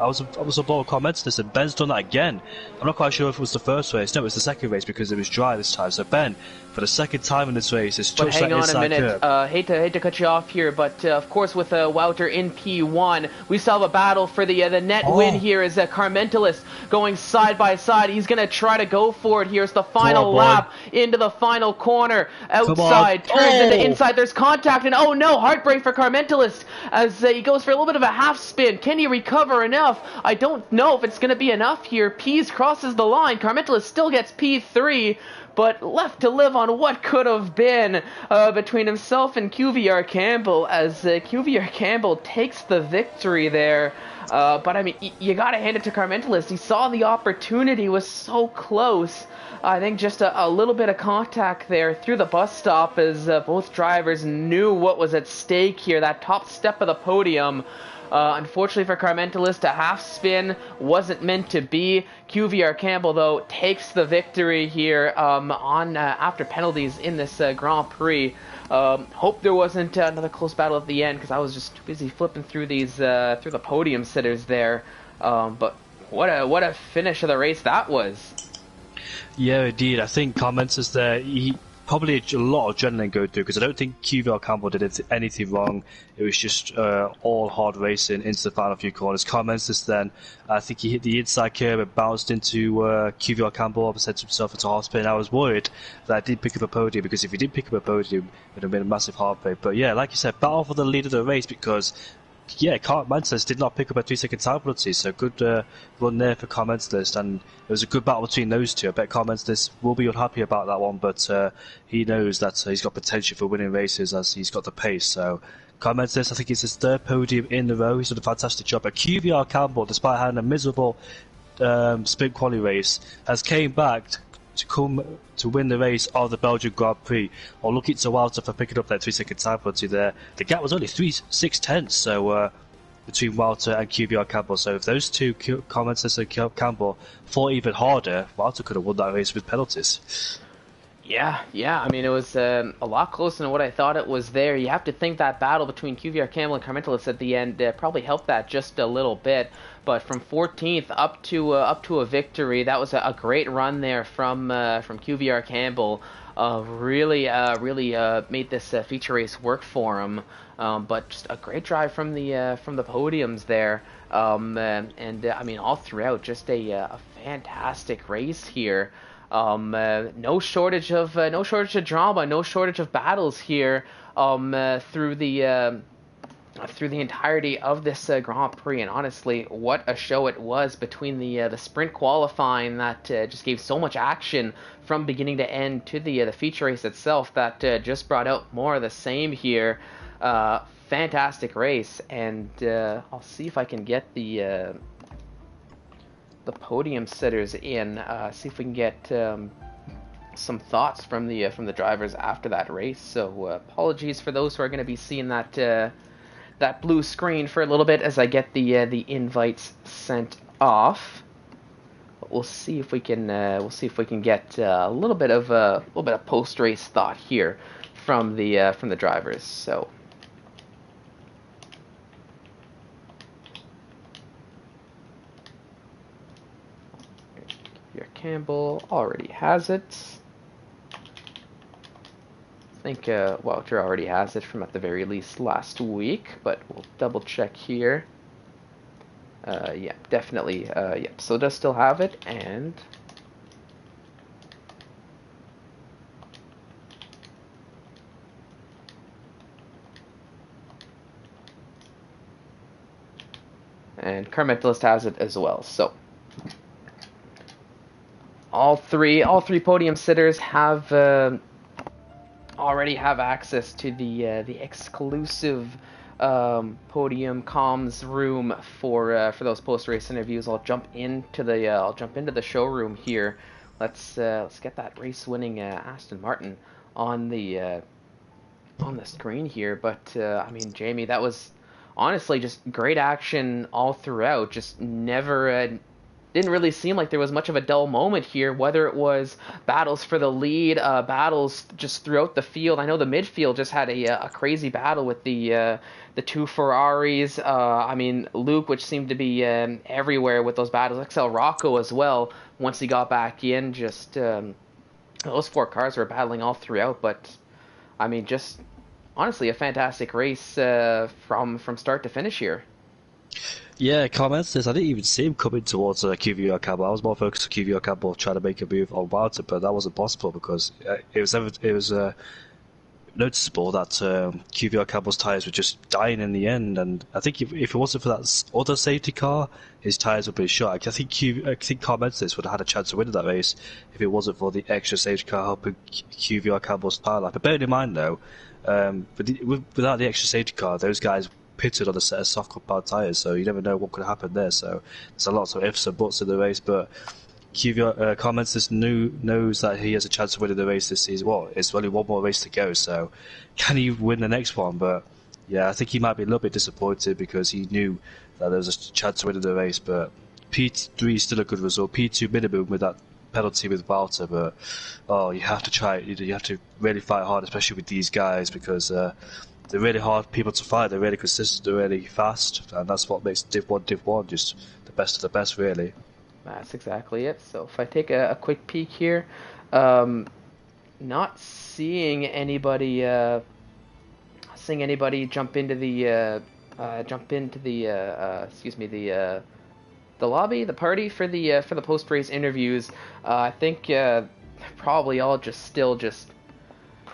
was on board comments this, and Ben's done that again. I'm not quite sure if it was the first race. No, it was the second race because it was dry this time. So Ben, for the second time in this race, is just hang on a minute. Hate to cut you off here, but of course with Wouter in P1, we still have a battle for the net win here. Is Carmentelis going side by side? He's going to try to go for it. Here's the final lap into the final corner. Outside turns into inside. There's contact, and oh no, heartbreak for Carmentelis as he goes for a little bit of a half spin. Can he recover enough? I don't know if it's going to be enough here. Pease crosses the line. Carmentelis still gets P3, but left to live on what could have been between himself and QVR Campbell, as QVR Campbell takes the victory there. But I mean, you got to hand it to Carmentelis. He saw the opportunity, was so close. I think just a little bit of contact there through the bus stop, as both drivers knew what was at stake here, that top step of the podium. Unfortunately for Carmentelis, a half spin wasn't meant to be. QVR Campbell, though, takes the victory here after penalties in this Grand Prix. Hope there wasn't another close battle at the end, because I was just too busy flipping through these through the podium sitters there. But what a finish of the race that was. Yeah, indeed. I think Carmentelis there, he probably a lot of adrenaline going through, because I don't think QVR Campbell did anything wrong. It was just all hard racing into the final few corners. Carmentelis then, I think he hit the inside curb and bounced into QVR Campbell and sent himself into half spin. I was worried that I didn't pick up a podium, because if he did pick up a podium, it would have been a massive heartbreak. But yeah, like you said, battle for the lead of the race, because yeah, Carl Mantis did not pick up a 3-second time penalty, so good run there for Carl Mantis, and it was a good battle between those two. I bet Carl Mantis will be unhappy about that one, but he knows that he's got potential for winning races as he's got the pace. So Carl Mantis, I think it's his third podium in a row. He's done a fantastic job. But QVR Campbell, despite having a miserable sprint quali race, has came back to come to win the race of the Belgian Grand Prix. Or look to Walter for picking up that 3-second time penalty there. The gap was only 6/10, so between Walter and QVR Campbell. So if those two, Mantis and Campbell, fought even harder, Walter could have won that race with penalties. Yeah. I mean, it was a lot closer than what I thought it was there. You have to think that battle between QVR Campbell and Carmentelis at the end probably helped that just a little bit. But from 14th up to a victory, that was a great run there from QVR Campbell. Really made this feature race work for him. But just a great drive from the podiums there. I mean, all throughout, just a fantastic race here. No shortage of drama, no shortage of battles here through the entirety of this Grand Prix. And honestly, what a show it was between the sprint qualifying that just gave so much action from beginning to end to the feature race itself that just brought out more of the same here. Fantastic race, and I'll see if I can get the podium sitters in, see if we can get some thoughts from the drivers after that race. So apologies for those who are going to be seeing that blue screen for a little bit as I get the invites sent off. But we'll see if we can get a little bit of post race thought here from the drivers. So. Campbell already has it. I think Walter already has it from at the very least last week, but we'll double check here. Yeah, definitely. Yep, so does still have it, and Carmentelis has it as well. So. All three podium sitters have already have access to the exclusive podium comms room for those post race interviews. I'll jump into the showroom here. Let's get that race winning Aston Martin on the screen here. But I mean, Jamie, that was honestly just great action all throughout. Just never. Didn't really seem like there was much of a dull moment here, whether it was battles for the lead, battles just throughout the field. I know the midfield just had a crazy battle with the two Ferraris. I mean, Luke, which seemed to be everywhere with those battles. XL Rocco as well, once he got back in. Just those four cars were battling all throughout. But, I mean, just honestly a fantastic race from start to finish here. Yeah, comments this. I didn't even see him coming towards QVR Campbell. I was more focused on QVR Campbell trying to make a move on Walter, but that wasn't possible because it was noticeable that QVR Campbell's tyres were just dying in the end. And I think if it wasn't for that other safety car, his tyres would be shot. I think comments this would have had a chance of winning that race if it wasn't for the extra safety car helping QVR Campbell's tyre life. But bearing in mind though, without the extra safety car, those guys pitted on a set of soft compound tyres, so you never know what could happen there. So there's a lot of ifs and buts in the race, but QVR comments this knows that he has a chance of winning the race this season. Well, it's only one more race to go, so can he win the next one? But yeah, I think he might be a little bit disappointed because he knew that there was a chance of winning the race, but P3 is still a good result. P2 minimum with that penalty with Walter, but you have to try it. You have to really fight hard, especially with these guys, because they're really hard people to fight. They're really consistent. They're really fast, and that's what makes Div 1 just the best of the best, really. That's exactly it. So if I take a quick peek here, not seeing anybody jump into the lobby, the party for the post race interviews. I think probably all just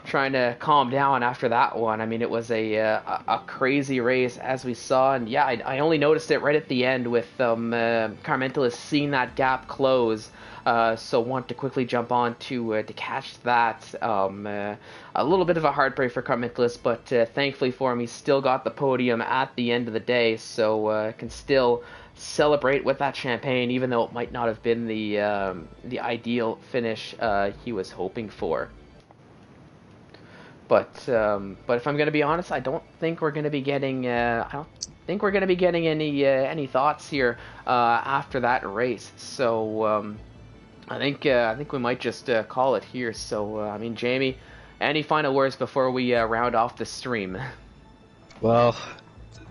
trying to calm down after that one. I mean, it was a crazy race as we saw, and yeah, I only noticed it right at the end with Carmentelis seeing that gap close. So want to quickly jump on to catch that. A little bit of a heartbreak for Carmentelis, but thankfully for him, he still got the podium at the end of the day, so can still celebrate with that champagne, even though it might not have been the ideal finish he was hoping for. But if I'm going to be honest, I don't think we're going to be getting any thoughts here after that race. So I think we might just call it here. So I mean, Jamie, any final words before we round off the stream? Well,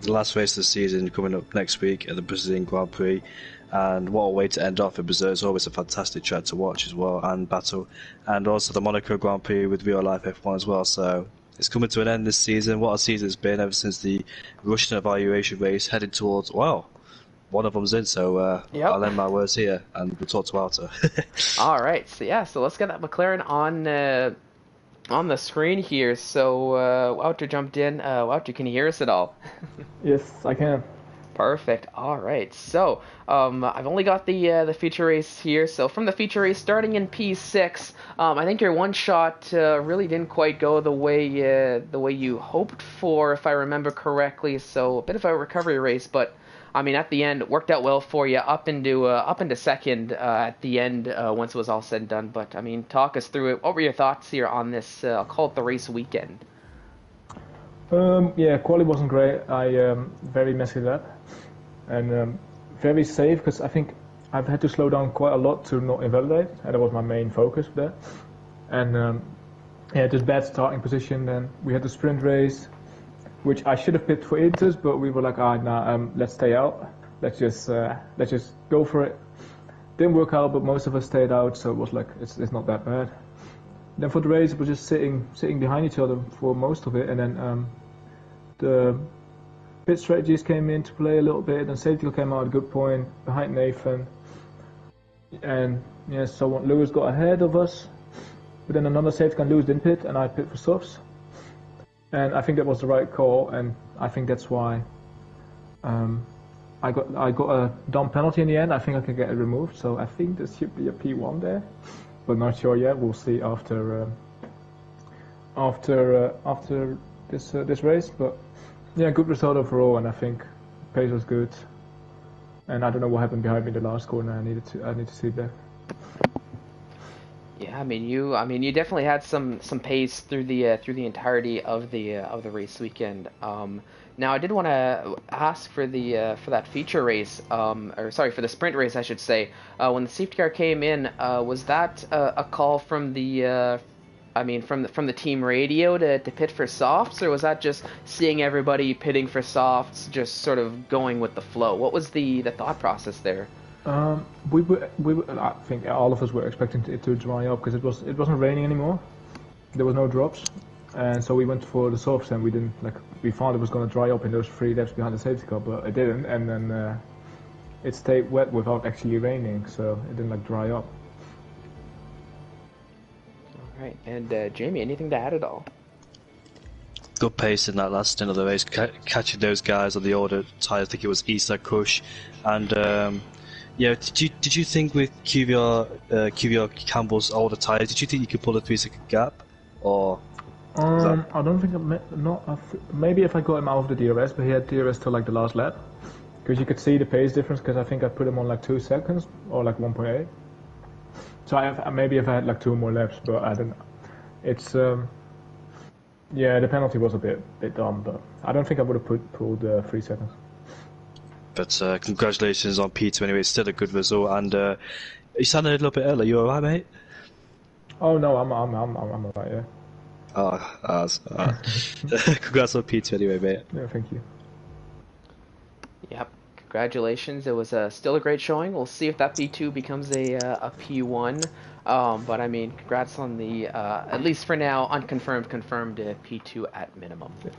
the last race of the season coming up next week at the Brazilian Grand Prix, and what a way to end off. Brazil is always a fantastic track to watch as well and battle, and also the Monaco Grand Prix with real life F1 as well. So it's coming to an end this season. What a season it's been ever since the Russian evaluation race, heading towards, well, one of them's in, so Yep. I'll end my words here and we'll talk to Walter. All right, so yeah, so let's get that McLaren on the screen here. So Wouter jumped in. Wouter, can you hear us at all? Yes, I can. Perfect. All right. So I've only got the feature race here. So from the feature race, starting in P6, I think your one shot really didn't quite go the way you hoped for, if I remember correctly. So a bit of a recovery race, but I mean at the end it worked out well for you, up into second at the end once it was all said and done. But I mean, talk us through it. What were your thoughts here on this? I'll call it the race weekend. Yeah, quali wasn't great. I very messy lap and very safe because I think I've had to slow down quite a lot to not invalidate, and that was my main focus there. And yeah, just bad starting position. Then we had the sprint race, which I should have picked for Inters, but we were like, let's stay out. Let's just go for it. Didn't work out, but most of us stayed out, so it was like it's not that bad. Then for the race, it was just sitting behind each other for most of it, and then the pit strategies came into play a little bit, and safety car came out at a good point behind Nathan, and yeah, so Lewis got ahead of us, but then another safety car, Lewis didn't pit, and I pit for softs, and I think that was the right call, and I think that's why I got a dumb penalty in the end. I think I can get it removed, so I think there should be a P1 there. But not sure yet. We'll see after this race. But yeah, good result overall, and I think pace was good. And I don't know what happened behind me the last corner. I need to see that. Yeah, I mean you definitely had some pace through the entirety of the race weekend. Now I did want to ask for that feature race, or sorry, for the sprint race I should say. When the safety car came in, was that a call from the from the team radio to pit for softs, or was that just seeing everybody pitting for softs, just sort of going with the flow? What was the thought process there? We were. I think all of us were expecting it to dry up because it wasn't raining anymore. There was no drops, and so we went for the softs, and we thought it was going to dry up in those 3 laps behind the safety car, but it didn't, and then it stayed wet without actually raining, so it didn't dry up. All right, and Jamie, anything to add at all? Good pace in that last stint of the race, catching those guys on the order tyre. I think it was Isa Kush, and yeah. Did you think with QVR Campbell's older tyres, did you think you could pull a 3-second gap, or? I don't think maybe if I got him out of the DRS, but he had DRS till the last lap, because you could see the pace difference. Because I think I put him on 2 seconds or 1.8. So maybe if I had 2 more laps, but I don't. It's yeah, the penalty was a bit dumb, but I don't think I would have pulled 3 seconds. But congratulations on P2 anyway. It's still a good result, and you sounded a little bit early. You alright, mate? Oh no, I'm alright. Yeah. Congrats on P2 anyway, mate. Yeah, thank you. Yep, congratulations. It was still a great showing. We'll see if that P2 becomes a P1. But I mean, congrats on the at least for now unconfirmed, confirmed P2 at minimum. Yeah.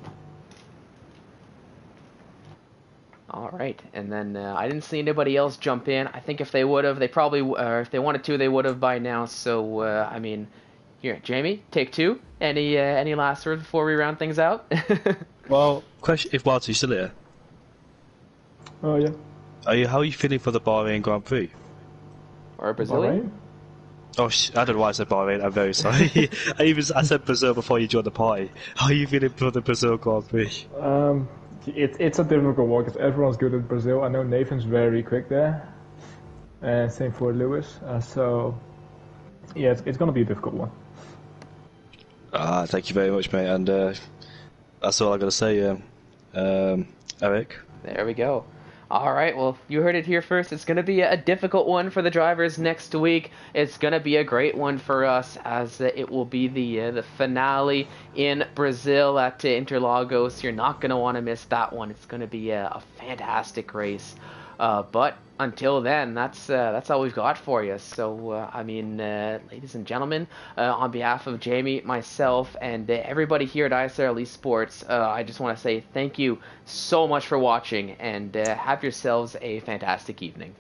All right, and then I didn't see anybody else jump in. I think if they would have, they probably, if they wanted to, they would have by now. So I mean, Here, Jamie, take two. Any last words before we round things out? Well, question: if Walter, you still here? Oh yeah. How are you feeling for the Bahrain Grand Prix? Or Brazilian? Bahrain? Oh, I don't know why I said Bahrain. I'm very sorry. I said Brazil before you joined the party. How are you feeling for the Brazil Grand Prix? It's a difficult one because everyone's good at Brazil. I know Nathan's very quick there, and same for Lewis. So yeah, it's gonna be a difficult one. Thank you very much, mate. And that's all I got to say, Eric. There we go. All right, well, you heard it here first. It's going to be a difficult one for the drivers next week. It's going to be a great one for us as it will be the finale in Brazil at Interlagos. You're not going to want to miss that one. It's going to be a fantastic race. But until then, that's all we've got for you. So, ladies and gentlemen, on behalf of Jamie, myself, and everybody here at ISRL Esports, I just want to say thank you so much for watching, and have yourselves a fantastic evening.